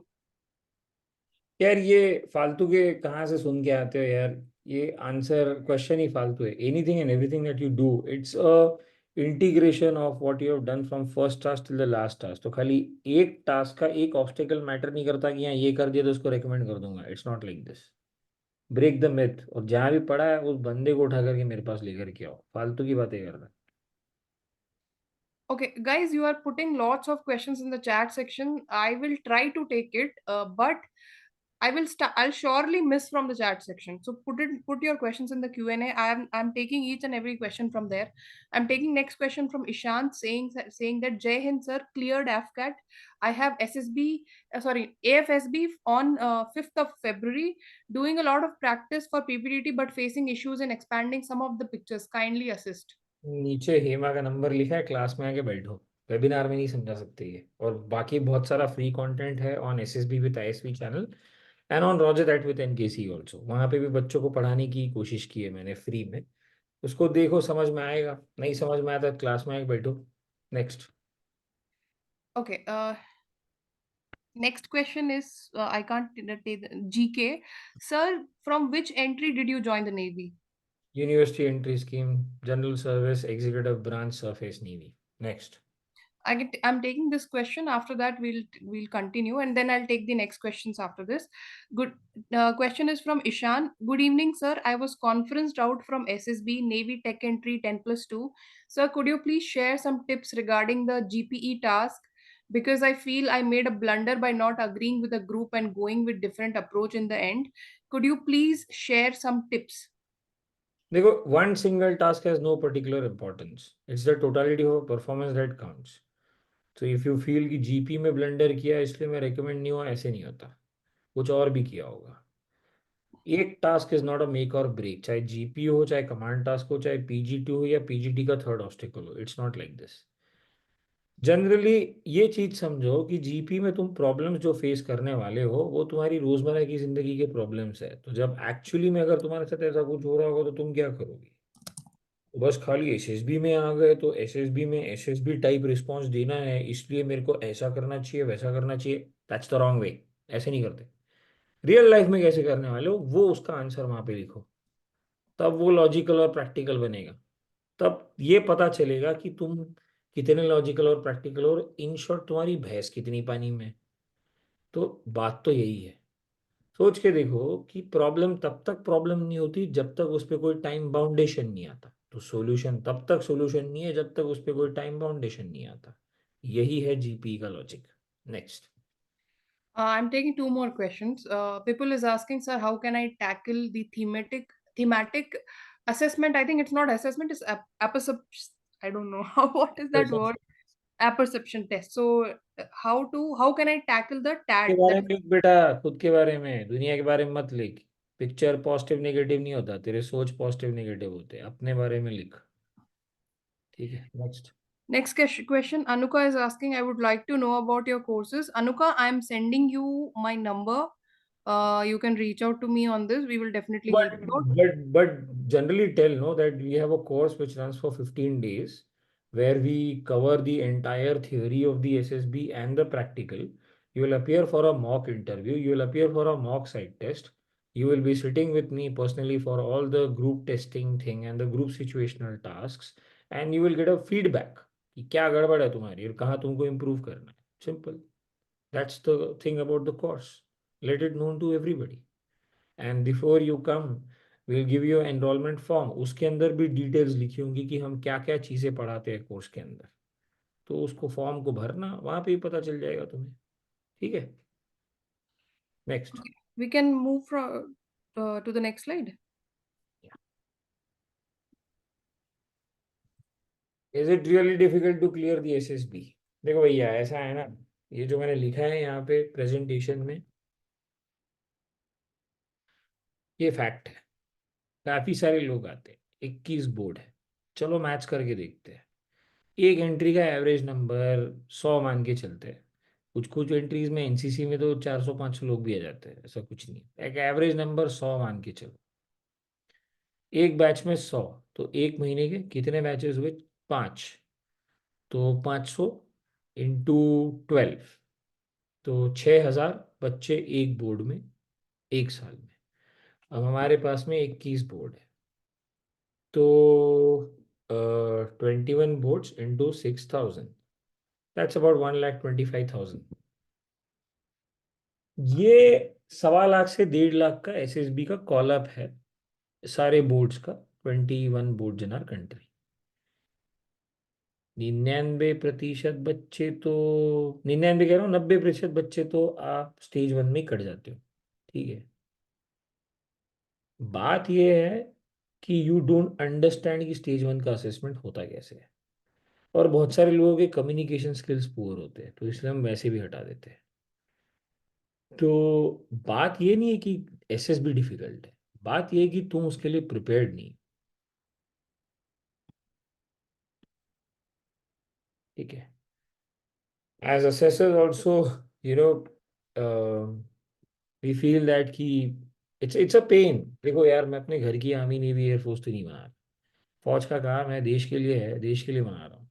यार ये फालतू के कहाँ से सुन के आते हो यार? ये आंसर क्वेश्चन ही फालतू है। Anything and everything that you do, it's a integration of what you have done from first task till the last task. तो खाली एक टास्क का एक ऑब्स्टेकल मैटर नहीं करता कि यहाँ ये कर दिया तो उसको रेकमेंड कर दूंगा। It's not like this. Break the myth, और जहाँ भी पड़ा है उस बंदे को उठा करके मेरे पास लेकर के आओ, फालतू की बातें करना। Okay, guys, you are putting lots of questions in the chat section. I will try to take it, but I will start. I'll surely miss from the chat section. So put your questions in the Q&A. I'm taking each and every question from there. I'm taking next question from Ishant saying that Jai Hind sir cleared AFCAT. I have AFSB on 5th of February, doing a lot of practice for PPDT but facing issues in expanding some of the pictures. Kindly assist. नीचे हेमा का number लिखा है, class में आके बैठो। Webinar में नहीं समझा सकते ये, और बाकी बहुत सारा फ्री कंटेंट है on SSB with ISV channel and on Roger that with NKC also. वहाँ पे भी बच्चों को पढ़ाने की कोशिश की है मैंने फ्री में। उसको देखो, समझ में आएगा, नहीं समझ में आता क्लास में आके बैठो। Next. Okay. Next question is I can't take GK. Sir, from which entry did you join the Navy? University entry scheme, general service, executive branch, surface navy. Next. I'm taking this question. After that, we'll continue, and then I'll take the next questions after this. Good. Question is from Ishan. Good evening, sir. I was conferenced out from SSB Navy Tech Entry 10+2. Sir, could you please share some tips regarding the GPE task? Because I feel I made a blunder by not agreeing with the group and going with different approach in the end. Could you please share some tips? देखो, one single task has no particular importance. It's the totality of performance that counts. तो if you feel कि GP में blunder किया इसलिए मैं recommend नहीं हुआ, ऐसे नहीं होता. कुछ और भी किया होगा. एक task is not a make और ब्रेक. चाहे जीपी हो, चाहे कमांड टास्क हो, चाहे पीजीटी हो या पीजीटी का थर्ड ऑब्स्टिकल हो. It's not like this. Generally ये चीज समझो कि जीपी में तुम प्रॉब्लम्स जो फेस करने वाले हो वो तुम्हारी रोजमर्रा की जिंदगी के प्रॉब्लम्स है. तो जब एक्चुअली में अगर तुम्हारे साथ ऐसा कुछ हो रहा होगा तो तुम क्या करोगे? बस खाली एसएसबी में आ गए तो एसएसबी में एसएसबी टाइप रिस्पॉन्स देना है इसलिए मेरे को ऐसा करना चाहिए वैसा करना चाहिए. That's the wrong way. ऐसे नहीं करते. रियल लाइफ में कैसे करने वाले हो वो उसका आंसर वहां पे लिखो. तब वो लॉजिकल और प्रैक्टिकल बनेगा. तब ये पता चलेगा कि तुम कितने लॉजिकल और प्रैक्टिकल हो और इन शॉर्ट तुम्हारी भैंस कितनी पानी में है. तो बात तो यही है. सोच के देखो कि प्रॉब्लम तब तक प्रॉब्लम नहीं होती जब तक उस पर कोई टाइम बाउंडेशन नहीं आता. तो सॉल्यूशन तब तक सॉल्यूशन नहीं है जब तक उस पर कोई टाइम बाउंडेशन नहीं आता. यही है जीपी का logic. Next. I'm taking two more questions. People is asking, sir, how can I tackle the thematic assessment? I think it's not assessment, it's apperception. I don't know how what is that word? Apperception test. So how can I tackle the के TAT? बारे That में लिख बेटा. खुद के बारे में, दुनिया के बारे में मत लिख. पिक्चर पॉजिटिव नेगेटिव नहीं होता. तेरे सोच पॉजिटिव नेगेटिव होते हैं. अपने बारे में लिख. ठीक है. Next. question. Anuka is asking, I would like to know about your courses. Anuka, I'm sending you my number. You can reach out to me on this. We will definitely help But you out. but generally tell no that we have a course which runs for 15 days where we cover the entire theory of the SSB and the practical. You will appear for a mock interview. You will appear for a mock site test. You will be sitting with me personally for all the group testing thing and the group situational tasks, and you will get a feedback कि क्या गड़बड़ है तुम्हारी और कहाँ तुमको improve करना है. Simple. That's the thing about the course. Let it known to everybody. And before you come will give you enrolment form. उसके अंदर भी डिटेल्स लिखी होंगी कि हम क्या क्या चीज़ें पढ़ाते हैं कोर्स के अंदर. तो उसको फॉर्म को भरना, वहाँ पे ही पता चल जाएगा तुम्हें. ठीक है. Next. Okay. We can move from to the next slide. Is it really difficult to clear the SSB? देखो भैया, ऐसा है ना, ये जो मैंने लिखा है यहाँ पे प्रेजेंटेशन में, ये फैक्ट है. काफ़ी सारे लोग आते हैं. 21 बोर्ड है. चलो मैच करके देखते हैं. एक एंट्री का एवरेज नंबर 100 मान के चलते हैं. कुछ कुछ एंट्रीज में एनसीसी में तो 400-500 लोग भी आ जाते हैं. ऐसा कुछ नहीं. एक एवरेज नंबर 100 मान के चलो. एक बैच में 100. तो एक महीने के कितने बैचेस हुए? 5. तो 500 इंटू 12. तो 6,000 बच्चे एक बोर्ड में एक साल में. अब हमारे पास में 21 बोर्ड है. तो 21 बोर्ड्स इंटू 6,000. That's about 1,25,000. ये 1.25 लाख से 1.5 लाख का एसएसबी का कॉल अप है सारे बोर्ड्स का. 21 बोर्ड इन आर कंट्री. 99% बच्चे तो, 99 कह रहा हूँ, 90% बच्चे तो आप स्टेज 1 में ही कट जाते हो. ठीक है. बात यह है कि यू डोंट अंडरस्टैंड कि स्टेज 1 का असेसमेंट होता कैसे है. और बहुत सारे लोगों के कम्युनिकेशन स्किल्स पुअर होते हैं तो इसलिए हम वैसे भी हटा देते हैं. तो बात ये नहीं है कि एसएसबी डिफिकल्ट है. बात ये है कि तुम उसके लिए प्रिपेयर्ड नहीं. ठीक है. As assessors also, you know, we feel that कि it's a pain. देखो यार, मैं अपने घर की आर्मी नेवी एयरफोर्स तो नहीं बना रहा. फौज का काम है, देश के लिए है, देश के लिए बना रहा हूँ.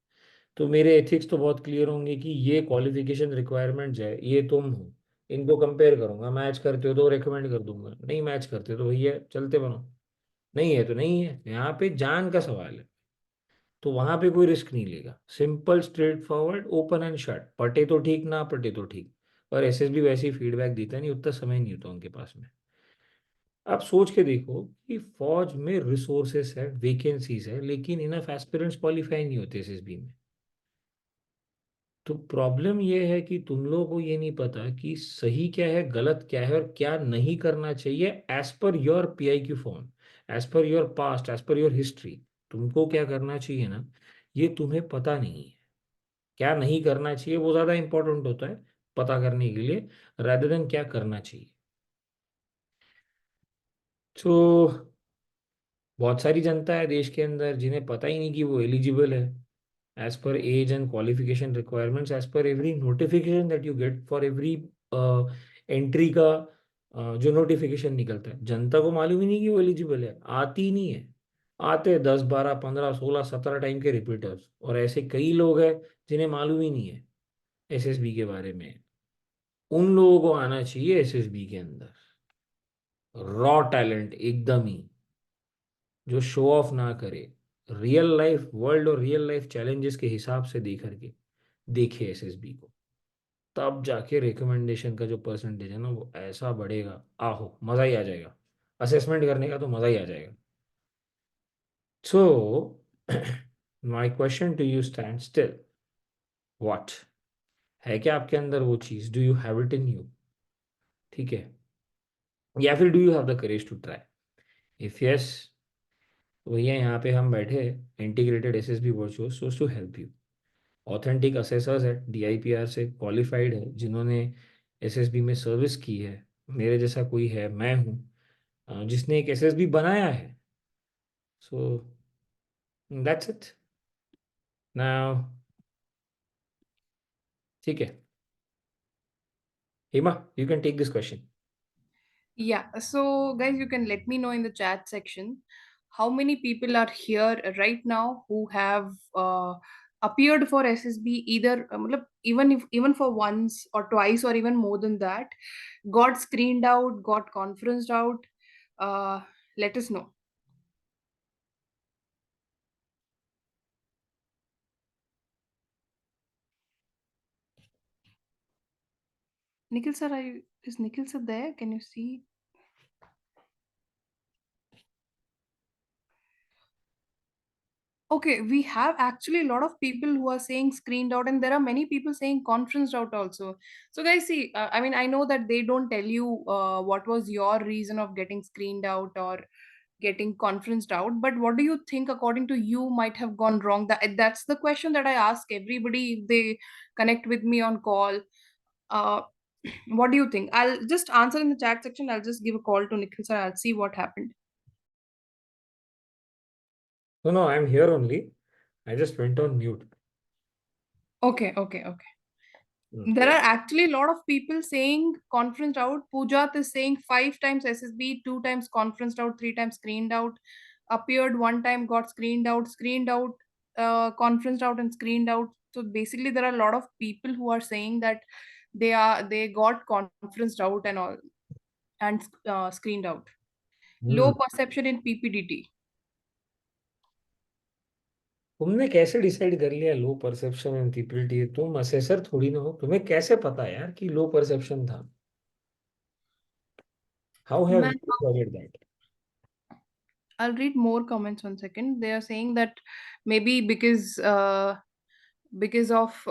तो मेरे एथिक्स तो बहुत क्लियर होंगे कि ये क्वालिफिकेशन रिक्वायरमेंट्स है, ये तुम हो, इनको कंपेयर करूंगा, मैच करते हो तो रिकमेंड कर दूंगा, नहीं मैच करते तो भैया चलते बनो, नहीं है तो नहीं है। यहाँ पे जान का सवाल है, तो वहां पे कोई रिस्क नहीं लेगा, simple straight forward open and shut, पटे तो ठीक ना पटे तो ठीक। और एसएसबी वैसे ही फीडबैक देता नहीं, उतना समय नहीं होता उनके पास में। आप सोच के देखो कि फौज में रिसोर्सेस है, वेकेंसीज है, लेकिन इनफ एस्पिरेंट्स क्वालिफाई नहीं होते एसएसबी में। तो प्रॉब्लम ये है कि तुम लोगों को ये नहीं पता कि सही क्या है, गलत क्या है, और क्या नहीं करना चाहिए as per your PIQ form, as per your past, as per your history. तुमको क्या करना चाहिए ना, ये तुम्हें पता नहीं है। क्या नहीं करना चाहिए वो ज़्यादा इंपॉर्टेंट होता है पता करने के लिए, rather देन क्या करना चाहिए। तो बहुत सारी जनता है देश के अंदर जिन्हें पता ही नहीं कि वो एलिजिबल है as per age and qualification requirements, as per every notification that you get for every entry का। जो नोटिफिकेशन निकलता है, जनता को मालूम ही नहीं कि वो एलिजिबल है, आती ही नहीं है। आते 10 12 15 16 17 टाइम के रिपीटर्स, और ऐसे कई लोग हैं जिन्हें मालूम ही नहीं है एसएसबी के बारे में। उन लोगों को आना चाहिए एसएसबी के अंदर, रॉ टैलेंट एकदम ही, जो शो ऑफ ना करे, रियल लाइफ वर्ल्ड और रियल लाइफ चैलेंजेस के हिसाब से देकर के देखे एसएसबी को। तब जाके रिकमेंडेशन का जो परसेंटेज है ना वो ऐसा बढ़ेगा, आहो मज़ा ही आ जाएगा, असेसमेंट करने का तो मज़ा ही आ जाएगा। So my question to you stand still, what, है क्या आपके अंदर वो चीज़, do you have it in you? ठीक है, या फिर do you have the courage to try? If yes, तो भैया यहाँ पे हम बैठे, इंटीग्रेटेड एसएसबी वर्चुअस सोच to help you. Authentic assessors है, डीआईपीआर से क्वालिफाइड है, जिन्होंने एसएसबी में सर्विस की है। मेरे जैसा कोई है, मैं हूँ, जिसने एक एसएसबी बनाया है। So that's it now. ठीक है, Hima, you can take this question. Yeah, so guys, you can let me know in the chat section how many people are here right now who have appeared for SSB, either matlab, even for once or twice or even more than that, got screened out, got conferenced out. Uh, Let us know. Nikhil sir, is Nikhil sir there? Can you see? Okay, we have actually a lot of people who are saying screened out, and there are many people saying conferenced out also. So, guys, see, I mean, I know that they don't tell you what was your reason of getting screened out or getting conferenced out, but what do you think, according to you, might have gone wrong? That's the question that I ask everybody if they connect with me on call. Uh, what do you think? I'll just answer in the chat section. I'll just give a call to Nikhil sir. I'll see what happened. No no, I am here only, I just went on mute. Okay, okay, okay. There are actually a lot of people saying conferenced out. Pujat is saying 5 times SSB, 2 times conferenced out, 3 times screened out. Appeared 1 time, got screened out, conferenced out, and screened out. So basically, there are a lot of people who are saying that they got conferenced out and all and screened out. Low perception in PPDT. तुमने कैसे decide कर लिया लो perception and PPT? तुम assessor थोड़ी ना हो, तुम्हें कैसे पता यार कि लो परसेप्शन था? How have Man, you decided that? I'll read more comments 1 second. They are saying that maybe because of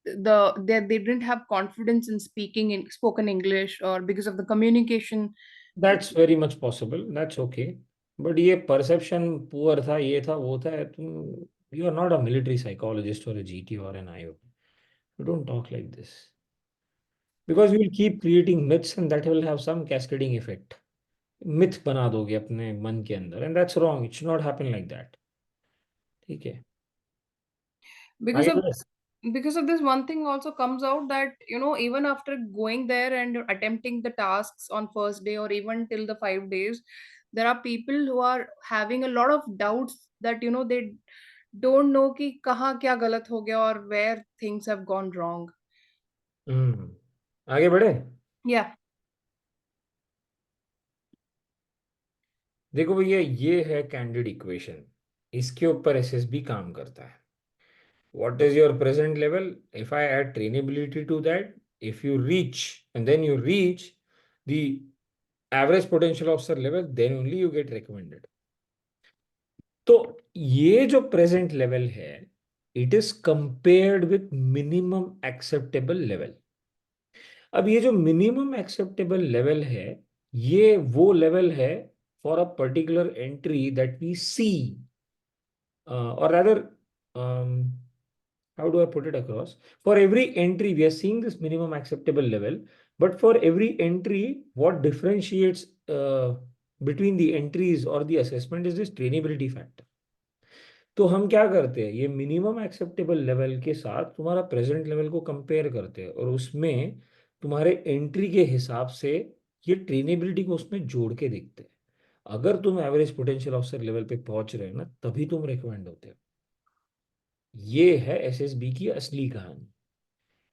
they didn't have confidence in speaking in spoken English, or because of the communication. That's very much possible, that's okay. But ये perception poor था, ये था वो था, तुम, you are not a military psychologist और a GT और an IO. You don't talk like this, because you will keep creating myths and that will have some cascading effect. Myth बना दोगे अपने मन के अंदर, and that's wrong, it should not happen like that. ठीक है, because आगे of बढ़ो। because of this, one thing also comes out that even after going there and attempting the tasks on first day or even till the 5 days, there are people who are having a lot of doubts that they don't know कि कहाँ क्या गलत हो गया और where things have gone wrong. हम्म, आगे बढ़े। Yeah. देखो भैया, ये है कैंडिड इक्वेशन, इसके ऊपर एसएसबी काम करता है। What is your present level? If I add trainability to that, if you reach and then you reach the average potential officer level, then only you get recommended. तो ये जो present level है, it is compared with minimum acceptable level. अब ये जो minimum acceptable level है, ये वो लेवल है for a particular entry that we see, or rather, how do I put it across? For every entry, we are seeing this minimum acceptable level, but for every entry, what differentiates between the entries or the assessment is this trainability factor. तो हम क्या करते हैं, ये minimum acceptable level के साथ तुम्हारा present level को कंपेयर करते हैं, और उसमें तुम्हारे एंट्री के हिसाब से ये ट्रेनेबिलिटी को उसमें जोड़ के देखते हैं। अगर तुम एवरेज पोटेंशियल ऑफिसर लेवल पे पहुंच रहे हो ना, तभी तुम रिकमेंड होते हो। ये है एसएसबी की असली कहानी।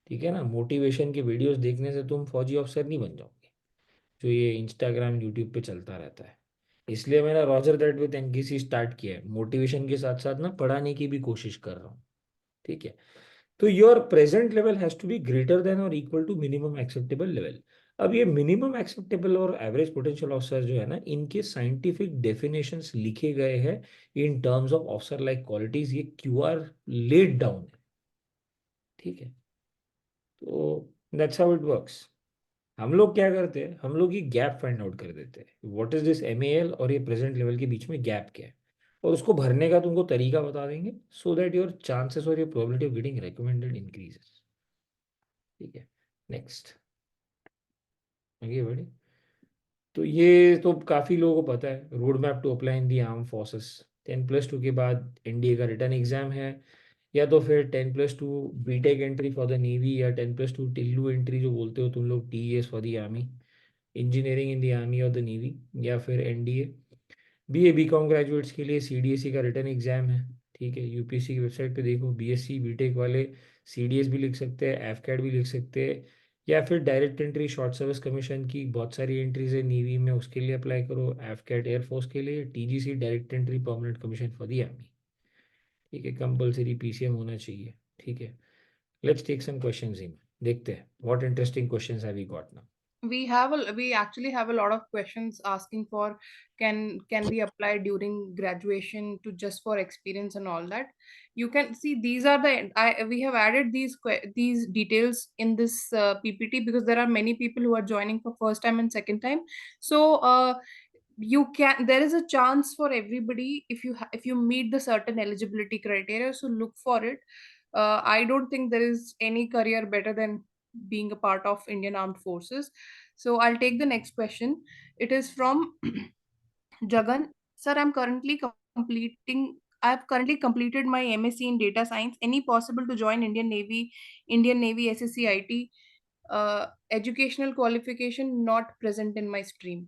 ठीक है ना, मोटिवेशन के वीडियोस देखने से तुम फौजी अफसर नहीं बन जाओगे, जो ये इंस्टाग्राम यूट्यूब पे चलता रहता है। इसलिए मैंने Roger that with NKC start किया है, मोटिवेशन के साथ साथ ना पढ़ाने की भी कोशिश कर रहा हूँ। ठीक है, तो your present level has to be greater than और equal to minimum acceptable level. अब ये मिनिमम एक्सेप्टेबल और एवरेज पोटेंशियल ऑफिसर जो है ना, इनके साइंटिफिक डेफिनेशंस लिखे गए हैं in terms of officer like qualities, ये क्यूआर लेड डाउन है। ठीक है, तो दैट्स हाउ इट वर्क्स। हम लोग क्या करते हैं, हम लोग ये गैप फाइंड आउट कर देते हैं, व्हाट इज दिस एमएएल और ये प्रेजेंट लेवल के बीच में गैप क्या है, और उसको भरने का तुमको तरीका बता देंगे, सो दैट योर चांसेस और your probability of getting recommended increases. ठीक है, नेक्स्ट, आगे बढ़े। तो ये तो काफ़ी लोगों को पता है, road map to apply in the arm forces. 10+2 के बाद एनडीए का रिटर्न एग्जाम है, या तो फिर 10+2 BTech entry for the navy, या 10+2 टिल्लू एंट्री जो बोलते हो तुम लोग, TS for the army, engineering in the army और द नेवी, या फिर एनडीए। बीए बीकॉम ग्रेजुएट्स के लिए सीडीएसई का रिटर्न एग्जाम है। ठीक है, यूपीएससी की वेबसाइट पे देखो, बीएससी बीटेक वाले सीडीएस भी लिख सकते हैं, एफकैट भी लिख सकते हैं, या फिर direct entry short service commission की बहुत सारी एंट्रीज है नेवी में, उसके लिए अप्लाई करो, एफकैट एयरफोर्स के लिए, TGC direct entry permanent commission for the army. ठीक है, कंपलसरी पीसीएम होना चाहिए। ठीक है, let's take some questions in, देखते हैं what interesting questions have we got now. We actually have a lot of questions asking for can we apply during graduation to just for experience and all that. You can see these are the we have added these details in this PPT because there are many people who are joining for first time and second time. So you can there is a chance for everybody if if you meet the certain eligibility criteria, so look for it. I don't think there is any career better than being a part of Indian Armed Forces. So I'll take the next question. It is from Jagan. Sir, I've currently completed my MSc in data science. Any possible to join Indian Navy SSCIT? Educational qualification not present in my stream.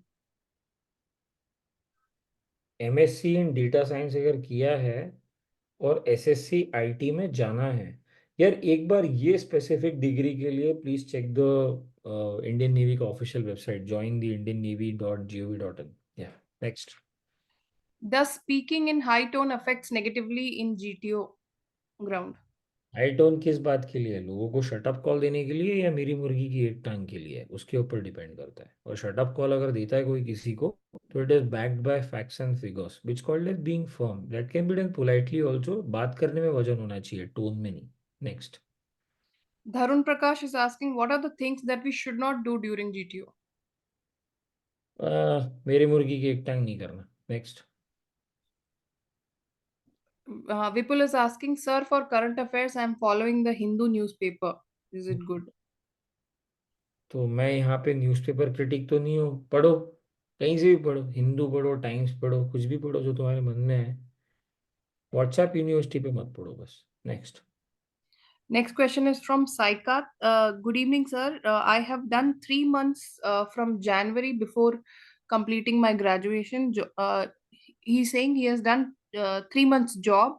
MSc in data science अगर किया है और SSC IT में जाना है, यार एक बार ये स्पेसिफिक डिग्री के लिए please check the Indian Navy का official website, join the Indian Navy .gov.in। Yeah next. Does speaking in high tone affects negatively in GTO ground? High tone किस बात के लिए, लोगों को शटअप कॉल देने के लिए या मेरी मुर्गी की एक टांग के लिए, उसके ऊपर डिपेंड करता है। और शटअप कॉल अगर देता है कोई किसी को, तो it is backed by facts and figures which called as being firm, that can be done politely also, बात करने में वजन होना चाहिए, टोन में नहीं। Next. Dharun Prakash is asking what are the things that we should not do during GTO? मेरी मुर्गी की एक टांग नहीं करना। Next. Vipul is asking, sir, for current affairs, I'm following the Hindu newspaper. Is it good? तो मैं यहाँ पे न्यूज़पेपर क्रिटिक तो नहीं हूँ, पढ़ो, कहीं से भी पढ़ो, हिंदू पढ़ो, टाइम्स पढ़ो, कुछ भी पढ़ो जो तुम्हारे मन में है, व्हाट्सएप यूनिवर्सिटी पे मत पढ़ो बस। Next. Next question is from Psychs. Good evening, sir. I have done 3 months from January before completing my graduation. He's saying he has done 3 months job.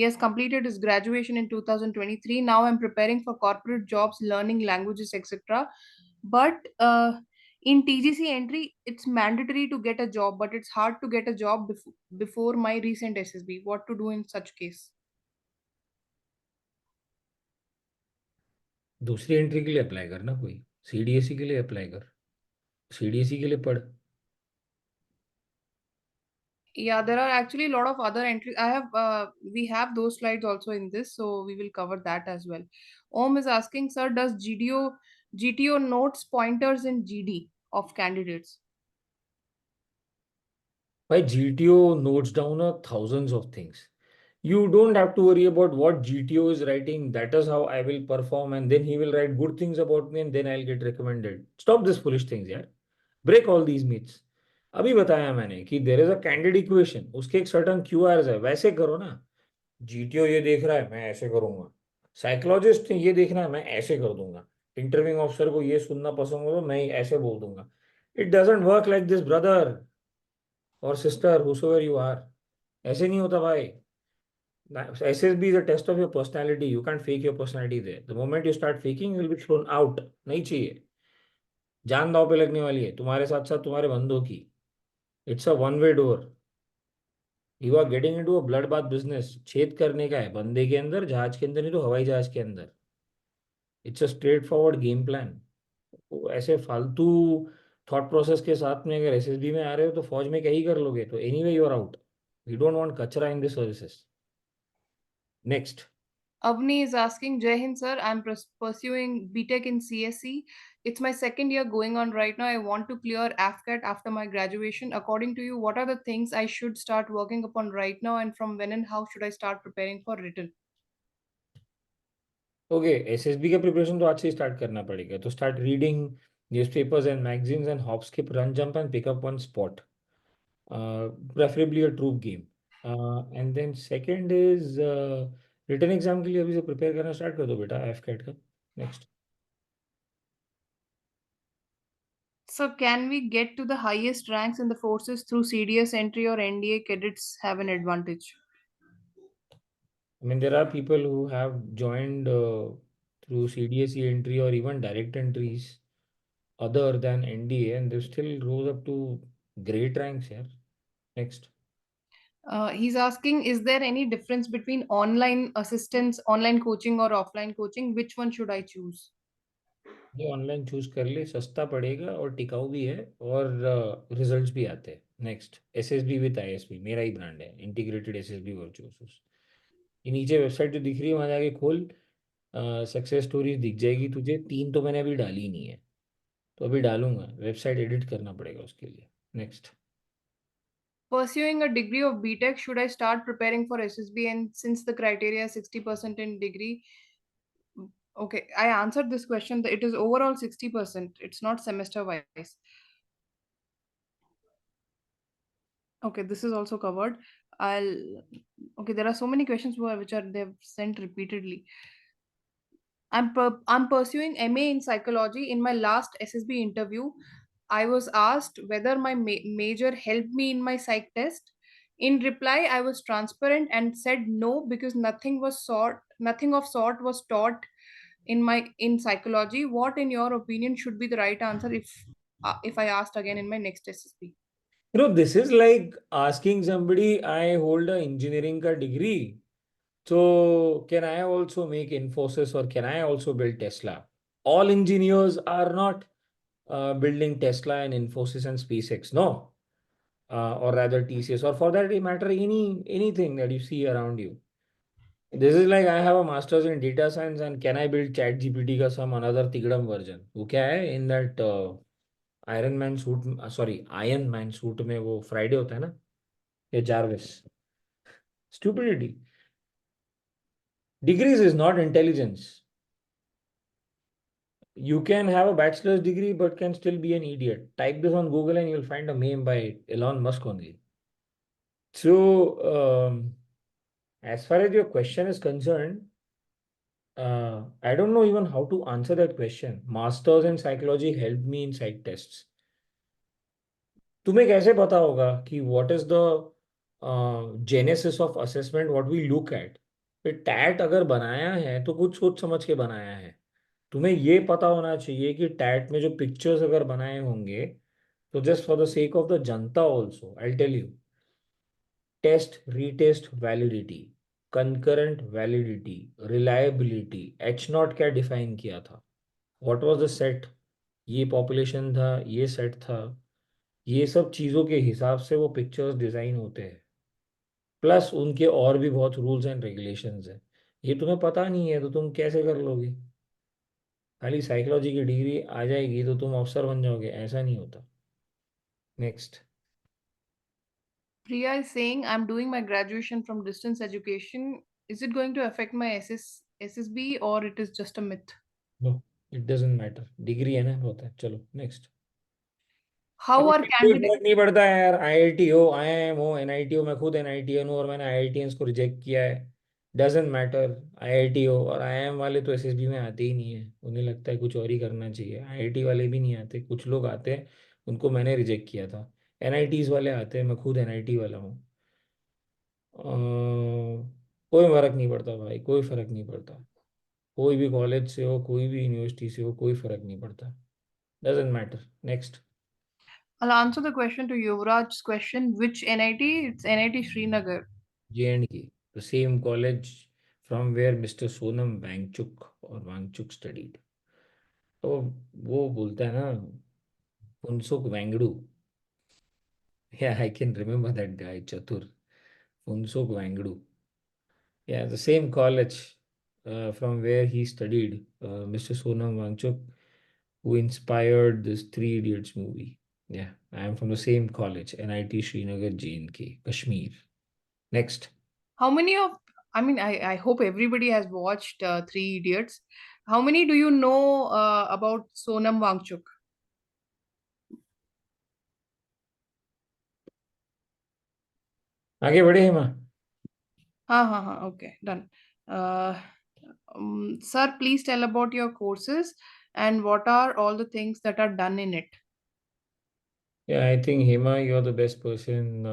He has completed his graduation in 2023. Now I'm preparing for corporate jobs, learning languages, etc. But in TGC entry, it's mandatory to get a job, but it's hard to get a job before my recent SSB. What to do in such case? दूसरी entry के लिए apply करना, कोई CDSE के लिए apply कर, CDSE के लिए पढ़. Yeah, there are actually a lot of other entries. We have those slides also in this, so we will cover that as well. Om is asking, sir, does GTO notes pointers in GD of candidates? By GTO notes down thousands of things. You don't have to worry about what GTO is writing. That is how I will perform, and then he will write good things about me, and then I'll get recommended. Stop this foolish things, यार. Break all these myths. अभी बताया मैंने कि there is a candid equation, उसके एक certain QRS है, वैसे करो ना. जीटीओ ये देख रहा है, मैं ऐसे करूंगा. साइकोलॉजिस्ट ये देखना है, मैं ऐसे कर दूंगा. इंटरव्यूइंग ऑफिसर को ये सुनना पसंद हो तो मैं ऐसे बोल दूंगा. It doesn't work like this brother और सिस्टर, हुसोवर यू आर. ऐसे नहीं होता भाई. SSB is a test of your personality. You can't fake your personality there. The moment you start faking, you will be thrown out. नहीं चाहिए. जान दाव पे लगने वाली है तुम्हारे साथ साथ तुम्हारे बंदों की. It's a one way door. You are getting into a bloodbath business. छेद करने का है बंदे के अंदर, जहाज के अंदर नहीं तो हवाई जहाज के अंदर. It's a straight forward game plan. ऐसे फालतू थॉट प्रोसेस के साथ में अगर एसएसबी में आ रहे हो तो फौज में क्या ही कर लोगे, तो anyway you are out. We don't want कचरा in this services. Next. Avni is asking, Jai Hind sir, I'm pursuing BTech in CSE. It's my second year going on right now. I want to clear AFCAT after my graduation. According to you, what are the things I should start working upon right now, and from when and how should I start preparing for written? Okay, SSB का preparation तो आज से start करना पड़ेगा. तो start reading newspapers and magazines and hop skip run jump and pick up one spot, preferably a troop game. And then second is written exam के लिए अभी से प्रिपेयर करना स्टार्ट कर दो बेटा, एफ कैट का. Next. So, can we get to the highest ranks in the forces through CDS entry, or NDA cadets have an advantage? I mean, there are people who have joined through CDSE entry or even direct entries other than NDA, and they still rose up to great ranks here. Next. He's asking, is there any difference between online assistance, online coaching, or offline coaching? Which one should I choose? ये online choose कर ले, सस्ता पड़ेगा और टिकाऊ भी है और रिजल्ट्स भी आते हैं. नेक्स्ट. एसएसबी विद आईएसबी मेरा ही ब्रांड है, इंटीग्रेटेड एसएसबी वर्चुअसोस. ये नीचे वेबसाइट जो दिख रही है वहाँ जाके खोल, सक्सेस स्टोरीज दिख जाएगी तुझे. 3 तो मैंने अभी डाली नहीं है, तो अभी डालूंगा. वेबसाइट एडिट करना पड़ेगा उसके लिए. Next. Pursuing a degree of BTech, should I start preparing for SSB? And since the criteria is 60% in degree, okay, I answered this question. It is overall 60%. It's not semester wise. Okay, this is also covered. I'll okay, there are so many questions which are they've sent repeatedly. I'm pursuing MA in psychology. In my last SSB interview, I was asked whether my major helped me in my psych test. In reply, I was transparent and said no because nothing of sort was taught in psychology. What, in your opinion, should be the right answer if I asked again in my next SSB? This is like asking somebody, I hold a engineering का degree, so can I also make Infosys or can I also build Tesla? All engineers are not building Tesla and Infosys and SpaceX, no, or rather TCS, or for that matter, anything that you see around you. This is like I have a master's in data science and can I build Chat GPT का some another तिगड़म version? वो क्या है in that iron man suit, sorry iron man suit में वो Friday होता है ना, ये Jarvis. Stupidity. Degrees is not intelligence. You can have a bachelor's degree but can still be an idiot. Type this on Google and you'll find a meme by Elon Musk only. So, as far as your question is concerned, I don't know even how to answer that question. Masters in psychology helped me in psych tests. तुम्हें कैसे पता होगा कि what is the genesis of assessment, what we look at? फिर TET अगर बनाया है तो कुछ सोच समझ के बनाया है। तुम्हें ये पता होना चाहिए कि टैट में जो पिक्चर्स अगर बनाए होंगे, तो just for the sake of the जनता also I tell you, test retest validity, concurrent validity, reliability, H naught क्या डिफाइन किया था, व्हाट वाज द सेट, ये पॉपुलेशन था, ये सेट था, ये सब चीज़ों के हिसाब से वो पिक्चर्स डिज़ाइन होते हैं। प्लस उनके और भी बहुत रूल्स एंड रेगुलेशंस हैं। ये तुम्हें पता नहीं है तो तुम कैसे कर लोगे? खाली साइकोलॉजी की डिग्री आ जाएगी तो तुम अफसर बन जाओगे, ऐसा नहीं होता। Next. Priya is saying, I'm doing my graduation from distance education. Is it going to affect my SSB or it is just a myth? No, it doesn't matter, degree है ना, होता है। चलो नेक्स्ट। How अरे are कोई फर्क candidates? नहीं पड़ता है यार, आईआईटी हो, आईआईएम हो, एनआईटी हो, मैं खुद एनआईटीएन हूँ और मैंने आईआईटीएंस को रिजेक्ट किया है। डजेंट मैटर, आईआईटी हो और आईआईएम वाले तो एसएसबी में आते ही नहीं है, उन्हें लगता है कुछ और ही करना चाहिए। आईआईटी वाले भी नहीं आते, कुछ लोग आते हैं, उनको मैंने रिजेक्ट किया था। एनआईटीज वाले आते हैं, मैं खुद एनआईटी वाला हूँ। कोई फर्क नहीं पड़ता भाई, कोई फर्क नहीं पड़ता। कोई भी कॉलेज से हो, कोई भी यूनिवर्सिटी से हो, कोई फर्क नहीं पड़ता। Doesn't matter. Next. I'll answer the question to Yuvraj's question. Which NIT? It's NIT Srinagar. JNK, the same college from where Mr. Sonam Wangchuk studied. तो वो बोलता है ना, फुनसुक वेंगडू, या I can remember that guy चतुर, Phunsukh वेंगडू, yeah, the same college from where he studied, Mr. Sonam Wangchuk, who inspired this Three Idiots movie. Yeah, I am from the same college, NIT Srinagar, JNK, Kashmir. Next. How many of, I mean, I hope everybody has watched Three Idiots. How many do you know about Sonam Wangchuk? आगे बढ़े हिमा। Okay, done. Uh, Sir, please tell about your courses and what are all the things that are done in it. Yeah, I think Hema, you're the best person.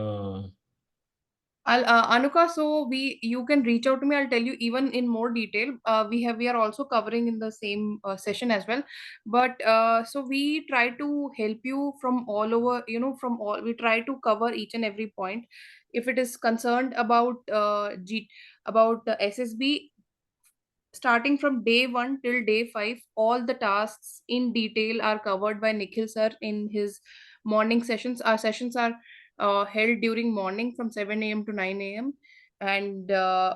I'll Anuka, so you can reach out to me. I'll tell you even in more detail. We are also covering in the same session as well. But so we try to help you from all over, from all, we try to cover each and every point. If it is concerned about about the SSB, starting from day 1 till day 5, all the tasks in detail are covered by Nikhil sir in his morning sessions. Our sessions are held during morning from 7 a.m. to 9 a.m. And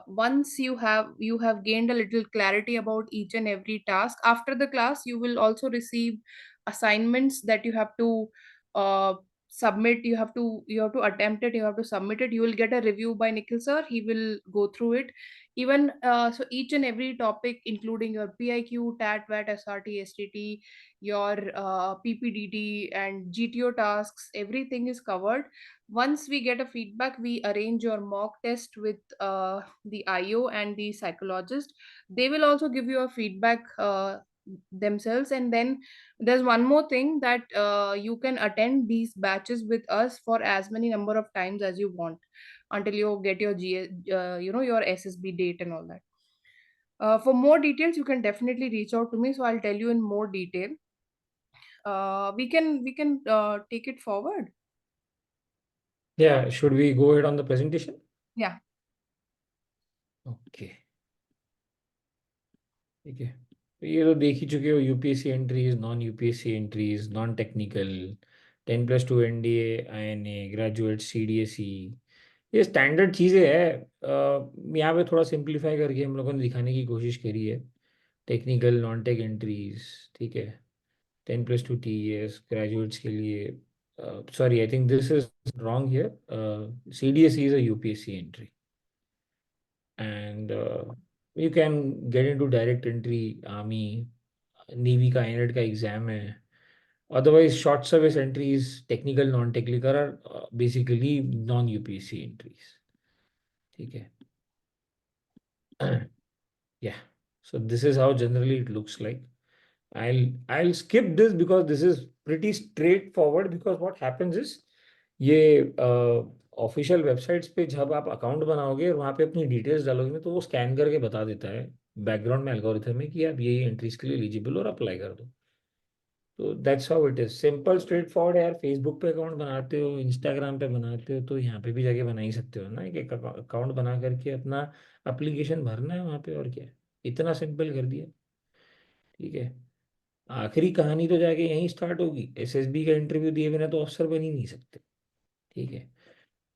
once you have gained a little clarity about each and every task, after the class you will also receive assignments that you have to uh, submit. You have to attempt it, you have to submit it. You will get a review by Nikhil sir. He will go through it. Even so each and every topic, including your PIQ, TAT, VAT, SRT, STT, your PPDT and GTO tasks, everything is covered. Once we get a feedback, we arrange your mock test with the IO and the psychologist. They will also give you a feedback themselves. And then there's one more thing, that you can attend these batches with us for as many number of times as you want, until you get your your SSB date and all that. For more details, you can definitely reach out to me. So I'll tell you in more detail. We can take it forward. Yeah, should we go ahead on the presentation? Yeah. Okay. ठीक है, तो ये तो देख ही चुके हो, UPSC entries, non UPSC entries, non technical, 10+2 NDA, INA, graduate, CDSE, ये स्टैंडर्ड चीज़ें हैं। यहाँ पे थोड़ा सिंप्लीफाई करके हम लोगों ने दिखाने की कोशिश करी है। टेक्निकल, नॉन टेक एंट्रीज, ठीक है, 10+2 टीएस ग्रेजुएट्स के लिए। Sorry, I think this is wrong here, CDSE is a UPSC entry, and you can get into direct entry, army, navy का आईनेट का एग्जाम है। Otherwise short service entries, technical, non technical are basically non UPSC entries, ठीक है। Yeah, so this is how generally it looks like. I'll skip this because this is pretty straightforward, because what happens is ये official websites पे जब आप account बनाओगे और वहाँ पे अपनी डिटेल्स डालोगे तो वो स्कैन करके बता देता है बैकग्राउंड में एल्गोरिथम में कि आप ये एंट्रीज के लिए एलिजिबल और अप्लाई कर दो। तो that's how it is, simple straightforward है यार। फेसबुक पे अकाउंट बनाते हो, इंस्टाग्राम पे बनाते हो, तो यहाँ पे भी जाके बना ही सकते हो ना, एक अकाउंट बना करके अपना एप्लीकेशन भरना है वहाँ पे, और क्या है। इतना सिंपल कर दिया। ठीक है। आखिरी कहानी तो जाके यहीं स्टार्ट होगी, एसएसबी का इंटरव्यू दिए बिना तो अफसर बन ही नहीं सकते। ठीक है।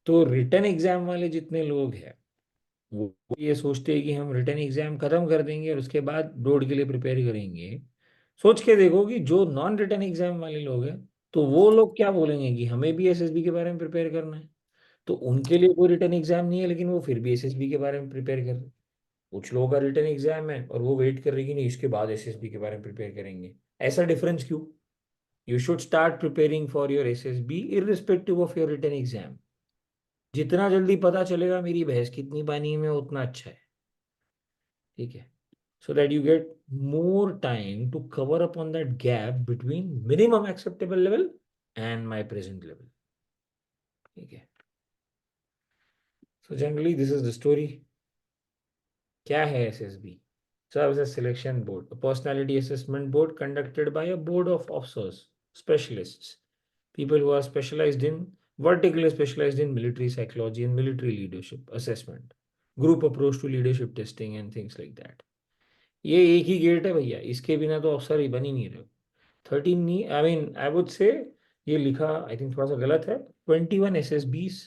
तो रिटर्न एग्जाम वाले जितने लोग हैं वो ये सोचते हैं कि हम रिटर्न एग्जाम खत्म कर देंगे और उसके बाद बोर्ड के लिए प्रिपेयर करेंगे। सोच के देखो कि जो नॉन रिटर्न एग्जाम वाले लोग हैं, तो वो लोग क्या बोलेंगे कि हमें भी एसएसबी के बारे में प्रिपेयर करना है। तो उनके लिए कोई रिटर्न एग्जाम नहीं है, लेकिन वो फिर भी एसएसबी के बारे में प्रिपेयर कर रहे हैं। कुछ लोगों का रिटर्न एग्जाम है और वो वेट कर रही कि नहीं इसके बाद एसएसबी के बारे में प्रिपेयर करेंगे। ऐसा डिफरेंस क्यों? You should start preparing for your SSB irrespective of your return exam. जितना जल्दी पता चलेगा मेरी भैंस कितनी पानी में, उतना अच्छा है। ठीक है। So that you get more time to cover up on that gap between minimum acceptable level and my present level. ठीक है। So generally this is the story. क्या है SSB? Serves as selection board, a personality assessment board conducted by a board of officers, specialists, people who are specialized in, vertically specialized in military psychology and military leadership assessment, group approach to leadership testing and things like that. ये एक ही gate है भैया, इसके बिना तो अफसर ही बन ही नहीं रहे। 13 नहीं, I mean I would say, ये लिखा आई थिंक थोड़ा सा गलत है। 21 SSBs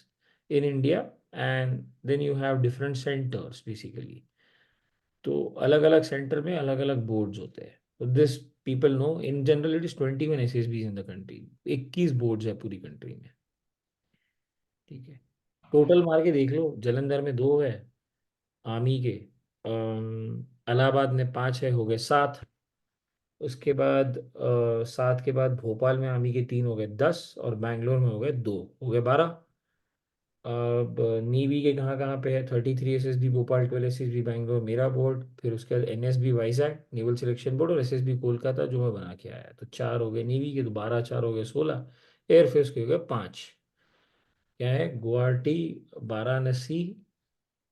in India, and then you have different centres basically. तो अलग अलग सेंटर में अलग अलग बोर्ड्स होते हैं। तो this people know, in general it is 21 SSBs in the country. 21 boards है पूरी कंट्री में। ठीक है। टोटल मार के देख लो, जलंधर में 2 है आर्मी के, इलाहाबाद में 5 है, हो गए 7। उसके बाद 7 के बाद भोपाल में आर्मी के 3 हो गए 10, और बैंगलोर में हो गए 2, हो गए 12। अब नेवी के कहाँ कहाँ पे है? 33 SSB भोपाल, 12 SSB बैंगलोर मेरा बोर्ड, फिर उसके बाद NSB Vizag naval selection board, और SSB कोलकाता जो मैं बना के आया। तो 4 हो गए नेवी के, तो 12 4 हो गए 16। एयरफोर्स के हो गए 5। क्या है? गुवाहाटी, वाराणसी,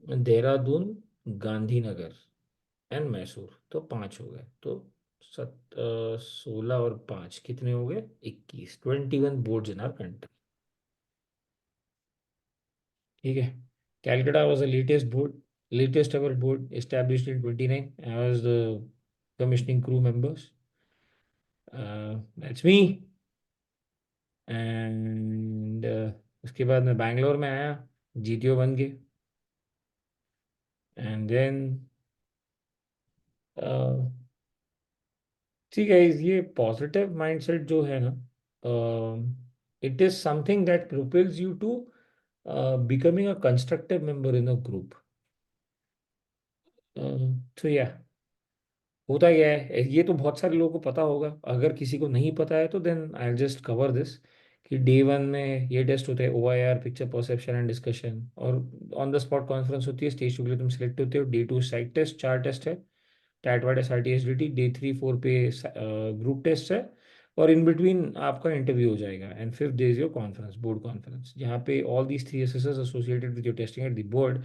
देहरादून, गांधीनगर एंड मैसूर, तो 5 हो गए। तो 16 और 5 कितने हो गए? 21। 21 बोर्ड्स इन आर कंट्री। ठीक है। Calcutta was the latest board, latest ever board, established in 29। I was the commissioning crew members। That's me। And उसके बाद मैं बैंगलोर में आया, GTO बन के। एंड देन ठीक है, ये पॉजिटिव माइंडसेट जो है ना, it is something that propels you to becoming a constructive member in a group. तो या होता क्या है, ये तो बहुत सारे लोगों को पता होगा। अगर किसी को नहीं पता है तो then I just cover this, कि डे 1 में ये टेस्ट होता है OIR, picture perception and discussion, और ऑन द स्पॉट कॉन्फ्रेंस होती है, स्टेज 2 के लिए तुम सिलेक्ट होते हो। डे 2 साइक टेस्ट, 4 टेस्ट है, टैट वाट SRTSDT। डे 3 4 पे ग्रुप टेस्ट है, और इन बिटवीन आपका इंटरव्यू हो जाएगा। And fifth day is your conference, board conference, जहाँ पे all these 3 assessors associated with your testing at the board,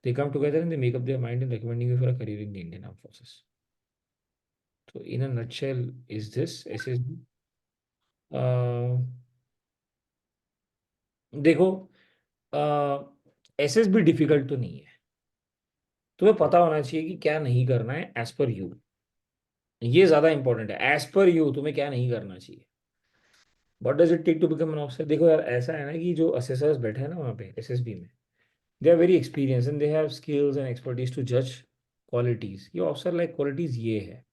they come together and they make up their mind in recommending you for a career in the Indian arm forces. तो in a nutshell is this SSB. देखो, SSB difficult तो नहीं है। तुम्हें पता होना चाहिए कि क्या नहीं करना है एज पर यू। ये ज्यादा इंपॉर्टेंट है, एज पर यू तुम्हें क्या नहीं करना चाहिए। What does it take to become an officer? देखो यार, ऐसा है ना कि जो असेसर्स बैठे हैं ना वहाँ पे एसएसबी में, they are very experience and they have skills and expertise to जज क्वालिटीज। ये ऑफिसर लाइक क्वालिटीज ये है।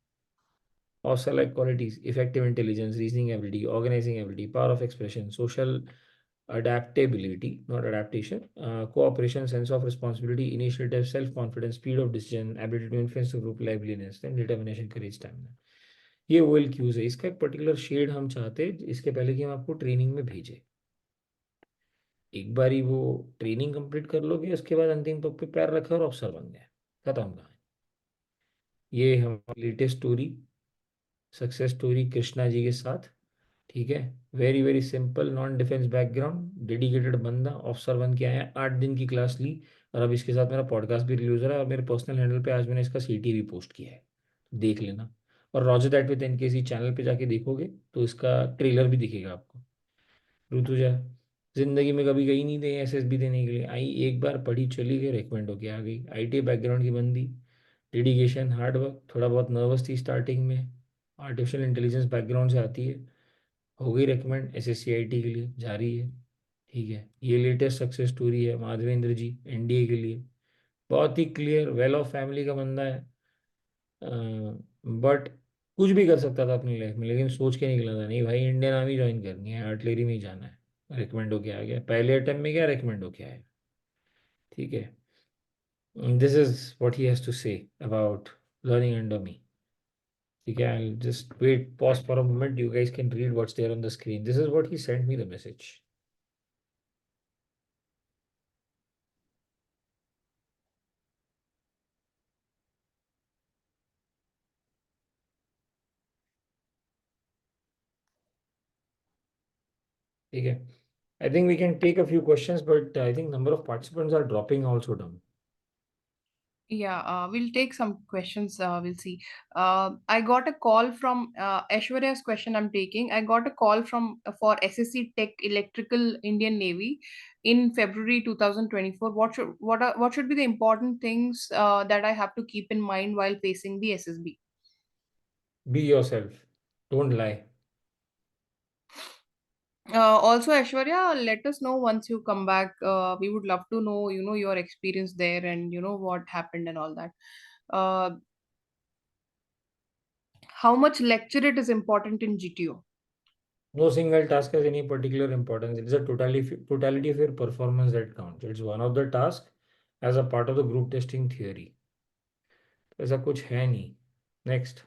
Officer like qualities: effective intelligence, reasoning ability, organising ability, power of expression, social adaptability, not adaptation, cooperation, sense of responsibility, initiative, self-confidence, speed of decision, ability to influence the group, liveliness, then determination, courage, stamina। ये OLQs है। इसका एक particular shade हम चाहते हैं इसके पहले कि हम आपको ट्रेनिंग में भेजें। एक बारी वो ट्रेनिंग कंप्लीट कर लोगे, उसके बाद अंतिम पग पे पैर रखा और अफसर बन गए, खत्म कहानी। ये हमारी latest story, success story Krishna ji के साथ। ठीक है, very very simple, non defence background, dedicated बंदा, ऑफिसर बन के आया, 8 दिन की क्लास ली, और अब इसके साथ मेरा पॉडकास्ट भी रिलीज हो रहा है, और मेरे पर्सनल हैंडल पे आज मैंने इसका सीटी भी पोस्ट किया है, देख लेना। और Roger that with NKC channel पे जाके देखोगे तो इसका ट्रेलर भी दिखेगा आपको। ऋतुजा जिंदगी में कभी गई नहीं थी एसएसबी देने के लिए, आई एक बार, पढ़ी, चली गई, रिकमेंड होके आ गई, आईटी बैकग्राउंड की बंदी, डेडिकेशन, हार्ड वर्क, थोड़ा बहुत नर्वस थी स्टार्टिंग में, आर्टिफिशियल इंटेलिजेंस बैकग्राउंड से आती है, हो गई रिकमेंड एसएससीआईटी के लिए, जा रही है। ठीक है, ये लेटेस्ट सक्सेस स्टोरी है माधवेंद्र जी, एनडीए के लिए, बहुत ही क्लियर, वेल ऑफ फैमिली का बंदा है, बट कुछ भी कर सकता था अपनी लाइफ में, लेकिन सोच के निकला था, नहीं भाई इंडियन आर्मी ज्वाइन करनी है, आर्टिलरी में ही जाना है, रिकमेंड होके आ गया, पहले अटेम्प्ट में क्या रिकमेंड होके आया। ठीक है, this is what he has to say about learning under me. ठीक है, I'll just wait, pause for a moment, you guys can read what's there on the screen. This is what he sent me the message. ठीक है, I think we can take a few questions, but I think number of participants are dropping also down. Yeah, we'll take some questions. We'll see. I got a call from Aishwarya's question. I'm taking. I got a call from for SSC Tech Electrical Indian Navy in February 2024. What should be the important things that I have to keep in mind while facing the SSB? Be yourself, don't lie. Also, Aishwarya, let us know once you come back. We would love to know, your experience there and what happened and all that. Uh, how much lecture it is important in GTO? No single task has any particular importance. It's a totality of your performance that counts. It's one of the tasks as a part of the group testing theory. ऐसा कुछ है नहीं. Next,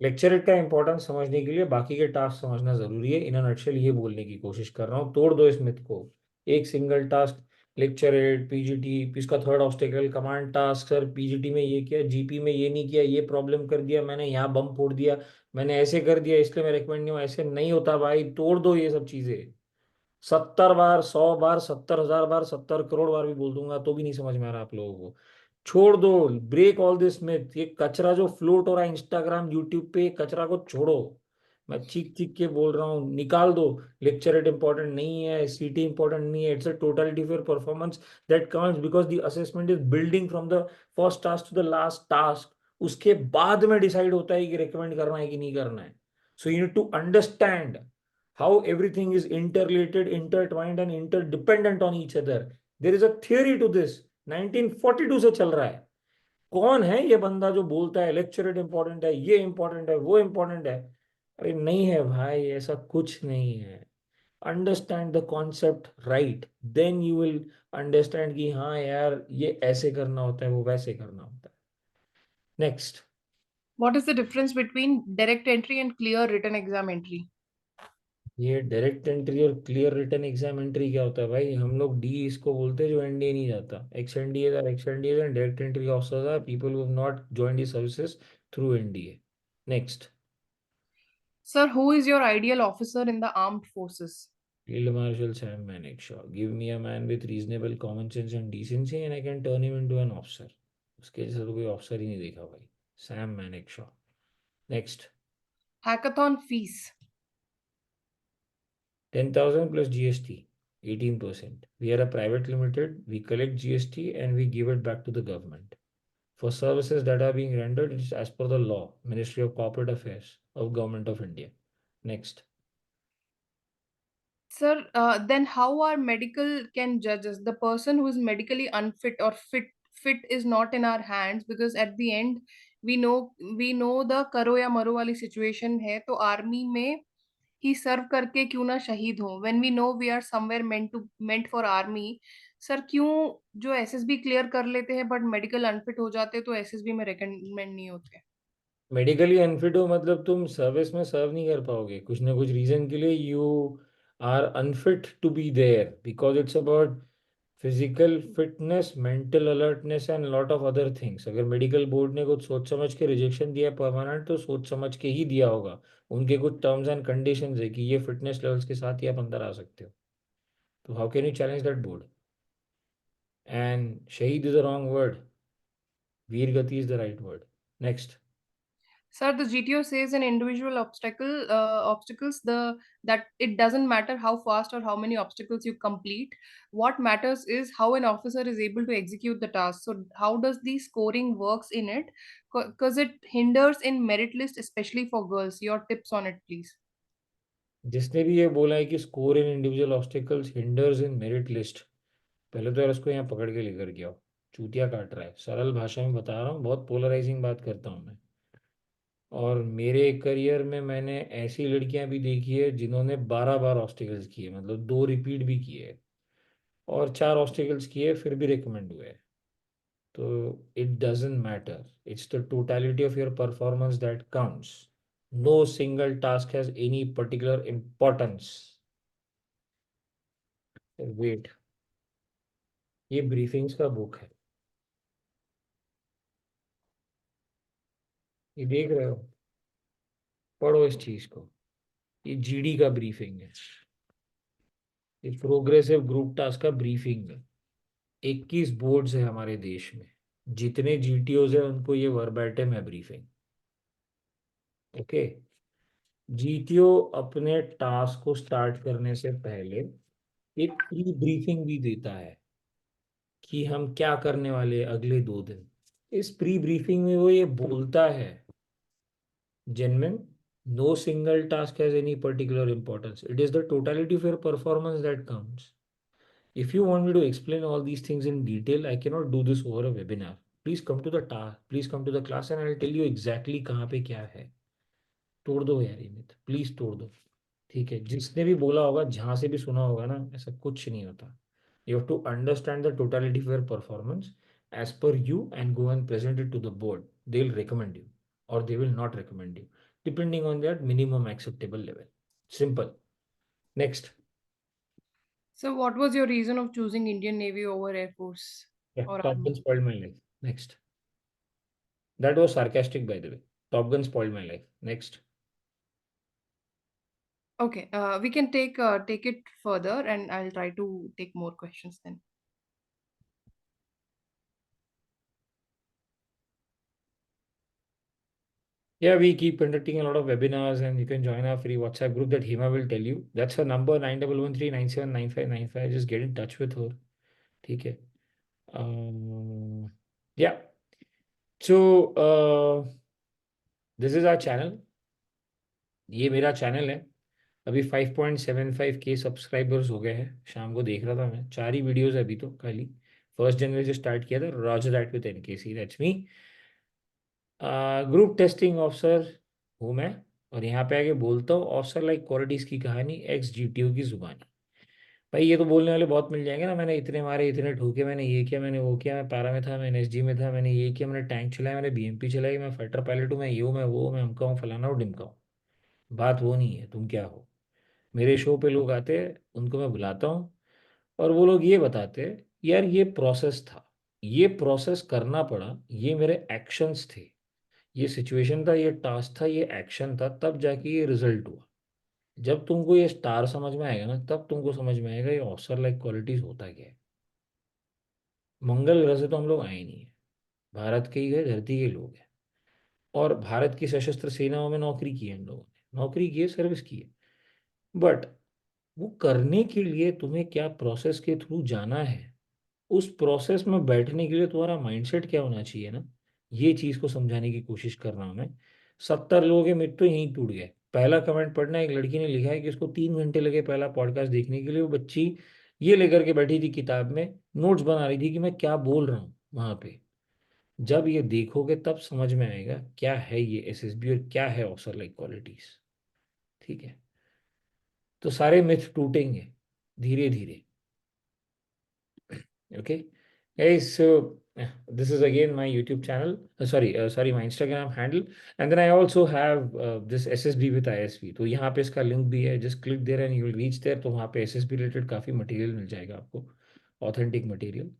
lecture का importance समझने के लिए बाकी के टास्क समझना जरूरी है, इन नटशेल ये बोलने की कोशिश कर रहा हूँ, तोड़ दो इस मिथ को। एक single task, lecturette, PGT, इसका third obstacle, command task, sir PGT में ये किया, जीपी में ये नहीं किया, ये प्रॉब्लम कर दिया मैंने, यहाँ बम फोड़ दिया, मैंने ऐसे कर दिया इसलिए मैं रिकमेंड नहीं हूँ, ऐसे नहीं होता भाई, तोड़ दो ये सब चीजें। 70 बार, 100 बार, 70,000 बार, 70 करोड़ बार भी बोल दूंगा तो भी नहीं समझ में आ रहा आप लोगों को। छोड़ दो, ब्रेक ऑल दिस मिथ, ये कचरा जो फ्लोट हो रहा है इंस्टाग्राम यूट्यूब पे, कचरा को छोड़ो। मैं चीख चीख के बोल रहा हूँ, निकाल दो। लेक्चर एट इंपॉर्टेंट नहीं है, सीटी इंपॉर्टेंट नहीं है, it's a totality of your performance that counts, because the assessment is building from the first task to the last task. उसके बाद में डिसाइड होता है कि रिकमेंड करना है कि नहीं करना है। So you need to understand how everything is interrelated, intertwined and interdependent on each other. There is a theory to this, 1942 से चल रहा है। कौन है ये बंदा जो बोलता है लेक्चर इंपॉर्टेंट है, ये इंपॉर्टेंट है, वो इंपॉर्टेंट है? अरे नहीं है भाई, ऐसा कुछ नहीं है। Understand the concept right, then you will understand कि हाँ यार ये ऐसे करना होता है, वो वैसे करना होता है। Next, What is the difference between direct entry and clear written exam entry? ये डायरेक्ट एंट्री और क्लियर रिटर्न एग्जाम एंट्री क्या होता है भाई? हम लोग डी इसको बोलते हैं जो एनडीए नहीं जाता। Ex NDA are ex NDA and direct entry officers are people who have not joined the services through NDA. Next, Sir, who is your ideal officer in the armed forces? Field marshal Sam Manekshaw, give me a man with reasonable common sense and decency and I can turn him into an officer. उसके जैसा तो कोई officer ही नहीं देखा भाई, Sam Manekshaw. Next, Hackathon fees. 10,000 plus GST, 18%. We are a private limited, we collect GST and we give it back to the government for services that are being rendered as per the law, Ministry of Corporate Affairs of Government of India. Next, Sir, then how are medical can judge us? The person who is medically unfit or fit is not in our hands because at the end we know the karo ya maro wali situation है तो army में ही सर्व करके क्यों ना शहीद हो when we know we are somewhere meant for army. Sir क्यों जो एसएसबी क्लियर कर लेते हैं बट मेडिकल अनफिट हो जाते हैं तो एसएसबी में रिकमेंड नहीं होते? मेडिकली अनफिट हो मतलब तुम सर्विस में सर्व नहीं कर पाओगे, कुछ ना कुछ रीजन के लिए you are unfit to be there, because it's about physical fitness, mental alertness and lot of other things. अगर मेडिकल बोर्ड ने कुछ सोच समझ के रिजेक्शन दिया परमानेंट, तो सोच समझ के ही दिया होगा। उनके कुछ टर्म्स एंड कंडीशंस है कि ये फिटनेस लेवल्स के साथ ही आप अंदर आ सकते हो। तो how can you challenge that board? And शहीद इज द रॉन्ग वर्ड, वीर गति is the right word. Next. Sir, the GTO says an individual obstacles the that it doesn't matter how fast or how many obstacles you complete. What matters is how an officer is able to execute the task. So, how does the scoring works in it? Because it hinders in merit list, especially for girls. Your tips on it, please. जिसने भी ये बोला है कि score in individual obstacles hinders in merit list, पहले तो यार उसको यहाँ पकड़ के लेकर के आओ। चूतिया काट रहा है, सरल भाषा में बता रहा हूँ, बहुत पोलराइजिंग बात करता हूँ मैं। और मेरे करियर में मैंने ऐसी लड़कियां भी देखी है जिन्होंने 12 बार ऑब्स्टिकल्स किए, मतलब 2 रिपीट भी किए, और 4 ऑब्स्टिकल्स किए फिर भी रिकमेंड हुए। तो it doesn't matter, it's the totality of your performance that counts. No single task has any particular importance. Wait, ये ब्रीफिंग्स का बुक है, ये देख रहे हो, पढ़ो इस चीज को। ये जीडी का ब्रीफिंग है, ये प्रोग्रेसिव ग्रुप टास्क का ब्रीफिंग है। 21 बोर्ड्स है हमारे देश में, जितने जीटीओज है उनको ये वर्बैटिम है ब्रीफिंग। ओके। जीटीओ अपने टास्क को स्टार्ट करने से पहले एक प्री ब्रीफिंग भी देता है कि हम क्या करने वाले हैं अगले 2 दिन। इस प्री ब्रीफिंग में वो ये बोलता है, genuine, no single task has any particular importance. It is the totality of your performance that counts. If you want me to explain all these things in detail, I cannot do this over a webinar. Please come to the task, please come to the class and I'll tell you exactly कहाँ पे क्या है। तोड़ दो यार ये myth, please तोड़ दो। ठीक है, जिसने भी बोला होगा, जहाँ से भी सुना होगा ना, ऐसा कुछ नहीं होता। You have to understand the totality of your performance as per you and go and present it to the board. They'll recommend you or they will not recommend you depending on their minimum acceptable level. Simple. Next. So, what was your reason of choosing Indian Navy over Air Force Yeah, or Top Gun Army? spoiled my life. Next. That was sarcastic, by the way. Top Gun spoiled my life. Next. Okay, we can take it further, and I'll try to take more questions then. Yeah, we keep conducting a lot of webinars and you can join our free WhatsApp group that Hema will tell you. That's her number, 9113979595. Just get in touch with her. Okay. Yeah. So, this is our channel. ये मेरा channel है। अभी 5.75K subscribers हो गए हैं। शाम को देख रहा था मैं, 4 ही वीडियोस अभी तो खाली। 1 जनवरी से स्टार्ट किया था। Roger that with NKC, that's me. Group testing officer हूँ मैं, और यहाँ पे आके बोलता हूँ ऑफिसर लाइक क्वालिटीज़ की कहानी एक्स जीटीओ की जुबानी। भाई ये तो बोलने वाले बहुत मिल जाएंगे ना, मैंने इतने मारे, इतने ठोके, मैंने ये किया, मैंने वो किया, मैं पारा में था, मैं एसजी में था, मैंने ये किया, मैंने टैंक चलाया, मैंने बीएमपी चलाई, मैं फाइटर पायलट हूँ, मैं ये हूँ, मैं वो हूँ, मैं अमका हूँ, फलाना हूँ, डिमका हूँ। बात वो नहीं है तुम क्या हो। मेरे शो पे लोग आते हैं, उनको मैं बुलाता हूँ, और वो लोग ये बताते हैं, यार ये प्रोसेस था, ये प्रोसेस करना पड़ा, ये मेरे एक्शंस थे, ये सिचुएशन था, ये टास्क था, ये एक्शन था, तब जाके ये रिजल्ट हुआ। जब तुमको ये स्टार समझ में आएगा ना, तब तुमको समझ में आएगा ये ऑफिसर लाइक क्वालिटीज होता क्या है। मंगल ग्रह से तो हम लोग आए नहीं है, भारत के ही है, धरती के लोग हैं, और भारत की सशस्त्र सेनाओं में नौकरी की है हम लोगों ने, नौकरी की है, सर्विस की है। बट वो करने के लिए तुम्हें क्या प्रोसेस के थ्रू जाना है, उस प्रोसेस में बैठने के लिए तुम्हारा माइंडसेट क्या होना चाहिए ना, ये चीज को समझाने की कोशिश कर रहा हूं मैं। 70 लोगों के मित्र तो यहीं टूट गए। पहला कमेंट पढ़ना, एक लड़की ने लिखा है कि उसको 3 घंटे लगे पहला पॉडकास्ट देखने के लिए। वो बच्ची ये लेकर के बैठी थी किताब में, नोट्स बना रही थी कि मैं क्या बोल रहा हूँ वहां पे। जब ये देखोगे तब समझ में आएगा क्या है ये एसएसबी और क्या है ऑफिसर लाइक क्वालिटीज। ठीक है, तो सारे मिथ टूटेंगे धीरे धीरे। Okay, guys, so this is again my YouTube channel. Sorry, my Instagram handle, and then I also have this SSB with ISV. तो यहाँ पे इसका लिंक भी है, just click there and you will reach there. तो वहाँ पे SSB related काफ़ी मटेरियल मिल जाएगा आपको, authentic material.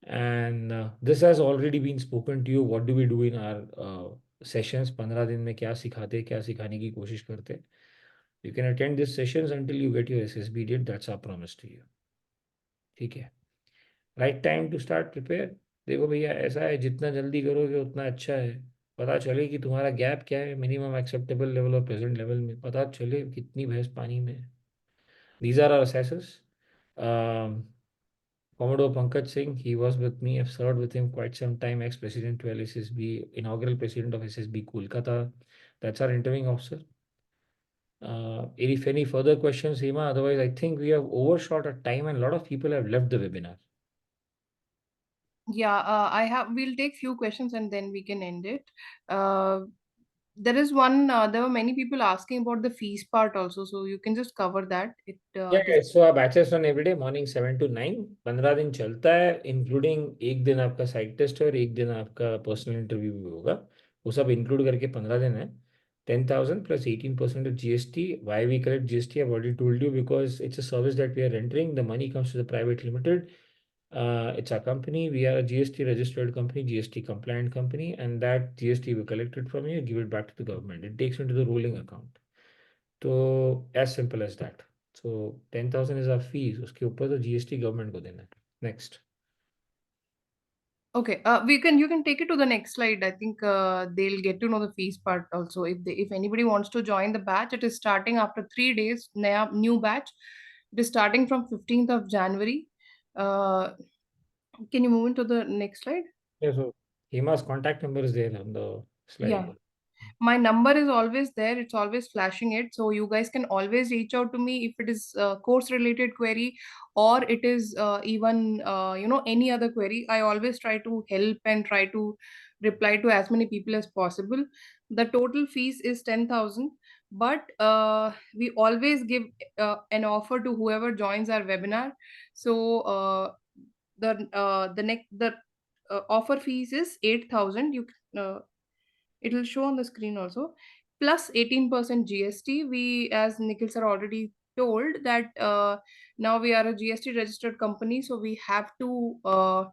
And this has already been spoken to you. What do we do in our sessions? 15 दिन में क्या सिखाते हैं, क्या सिखाने की कोशिश करते हैं. You can attend these sessions until you get your SSB date. That's our promise to you. ठीक है. Right time to start prepare. देखो भैया, ऐसा है, जितना जल्दी करोगे उतना अच्छा है. पता चले कि तुम्हारा गैप क्या है, मिनिमम एक्सेप्टेबल लेवल और प्रेजेंट लेवल में पता चले कितनी भैंस पानी में है. These are our assessors. Commodore Pankaj Singh, he was with me. I've served with him quite some time. Ex-president to SSB, inaugural president of SSB Kolkata. That's our interviewing officer. If any further questions, Hema, otherwise I think we have overshot our time and a lot of people have left the webinar. Yeah, we'll take few questions and then we can end it. Uh, there is one, there were many people asking about the fees part also, so you can just cover that. Yeah, It is, so our batches run every day, morning 7 to 9. 15 दिन चलता है, including एक दिन आपका साइक test है और एक दिन आपका पर्सनल इंटरव्यू भी होगा. वो सब इंक्लूड करके 15 दिन है. 10,000 plus 18% of GST. Why we collect GST, I've already told you, because it's a service that we are rendering. The money comes to the private limited. It's our company. We are a GST registered company, GST compliant company, and that GST we collected from you, give it back to the government. It takes into the rolling account. तो as simple as that. So 10,000 is our fees. उसके ऊपर तो GST government को देना है. Next. okay. You can take it to the next slide. I think they'll get to know the fees part also. If anybody wants to join the batch, it is starting after 3 days. New batch. It is starting from 15th of January. Can you move into the next slide? Yeah, so Hema's contact number is there on the Yeah. slide. My number is always there. It's always flashing it, so you guys can always reach out to me if it is a course related query, or it is even any other query. I always try to help and try to reply to as many people as possible. The total fees is 10,000, but we always give an offer to whoever joins our webinar. So the offer fees is 8,000. It will show on the screen also, plus 18% GST. We, as Nikhil sir already told, that now we are a GST registered company, so we have to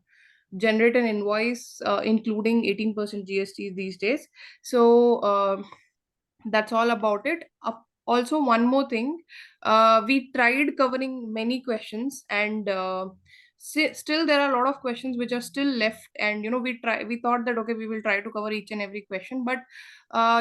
generate an invoice including 18% GST these days. So that's all about it. Also, one more thing, we tried covering many questions, and still there are a lot of questions which are still left. And we thought that okay, we will try to cover each and every question, but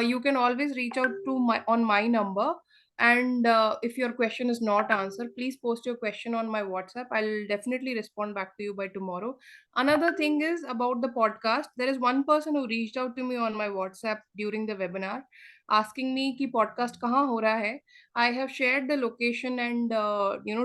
you can always reach out to my number. And if your question is not answered, please post your question on my WhatsApp. I'll definitely respond back to you by tomorrow. Another thing is about the podcast. There is one person who reached out to me on my WhatsApp during the webinar, asking me कि podcast कहाँ हो रहा है. I have shared the location and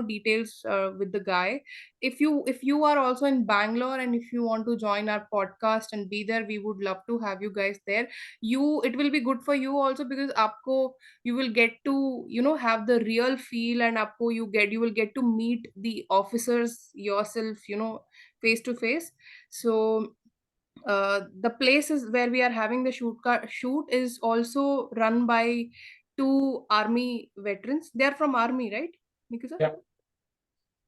details with the guy. If you are also in Bangalore and if you want to join our podcast and be there, we would love to have you guys there. It will be good for you also, because आपको you will get to have the real feel, and आपको you will get to meet the officers yourself, face to face. So the places where we are having the shoot is also run by two army veterans. They are from army, right, Nikita? Yeah.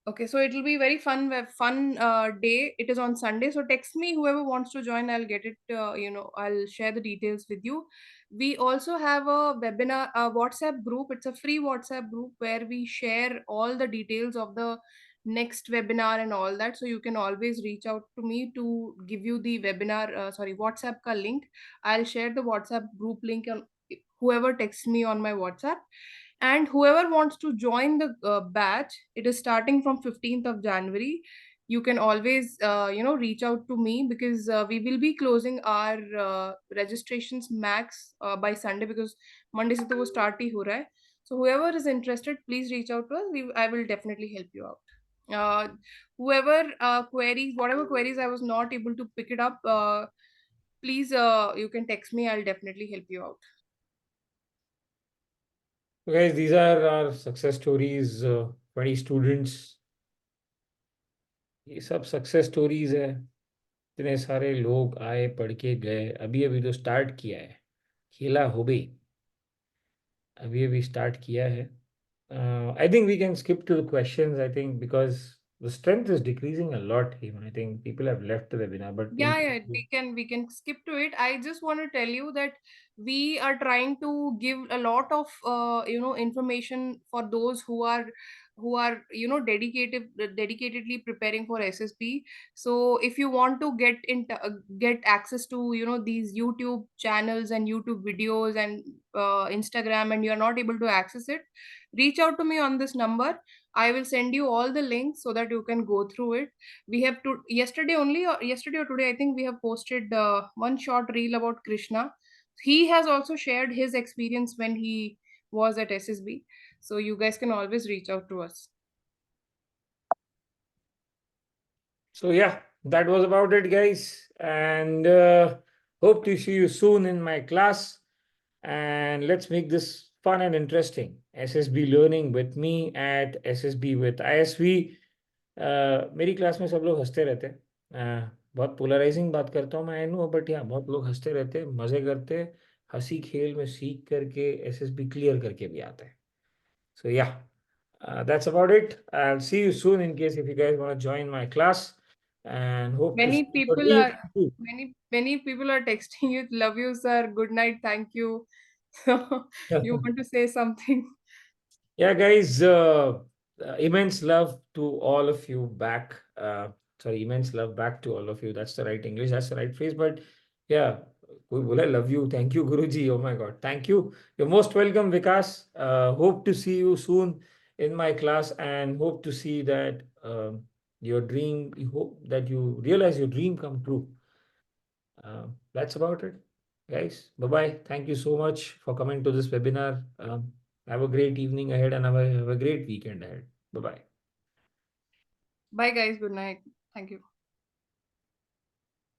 Okay, so it will be very fun day. It is on Sunday, so text me whoever wants to join. I'll get it. I'll share the details with you. We also have a webinar, a WhatsApp group. It's a free WhatsApp group where we share all the details of the next webinar and all that. So you can always reach out to me to give you the webinar. WhatsApp ka link. I'll share the WhatsApp group link on whoever texts me on my WhatsApp. And whoever wants to join the batch, it is starting from 15th of January. You can always reach out to me, because we will be closing our registrations max by Sunday, because Monday se to wo start hi ho raha hai. So whoever is interested, please reach out to us. I will definitely help you out. Whoever queries, whatever queries I was not able to pick it up, please you can text me. I'll definitely help you out. So guys, these are our success stories. 20 students. ये सब success stories है. इतने सारे लोग आए, पढ़ के गए. अभी अभी तो स्टार्ट किया है. खेला हो गई. अभी अभी स्टार्ट किया है. I think we can skip to the questions, I think, because The strength is decreasing a lot. Even I think people have left the webinar, but Yeah, we can skip to it. I just want to tell you that we are trying to give a lot of information for those who are dedicatedly preparing for SSB. So if you want to get access to these YouTube channels and YouTube videos and Instagram, and you're not able to access it, reach out to me on this number. I will send you all the links so that you can go through it. We have to yesterday or today, I think we have posted one short reel about Krishna. He has also shared his experience when he was at SSB, so you guys can always reach out to us. So yeah, that was about it, guys, and hope to see you soon in my class. And let's make this fun and interesting. SSB learning with me at SSB with ISV. मेरी class में सब लोग हंसते रहते हैं। बहुत polarising बात करता हूँ मैं, आई नो, बट यहाँ बहुत लोग हंसते रहते हैं, मजे करते हैं, हंसी खेल में सीख करके एसएसबी क्लियर करके भी आते हैं। सो या that's about it. I'll see you soon in case if you guys want to join my class, and hope to Many see your people team are too. many people are texting you, love you sir, good night, thank you. So you want to say something? Yeah, guys, immense love to all of you back. Sorry, immense love back to all of you. That's the right English, that's the right phrase. But yeah, कोई बोला love you. Thank you, Guruji. Oh my God. Thank you. You're most welcome, Vikas. Hope to see you soon in my class, and hope to see that your dream, you hope that you realize your dream come true. That's about it, guys. Bye bye. Thank you so much for coming to this webinar. Have a great evening ahead, and have a great weekend ahead. Bye bye. Bye guys, good night, thank you.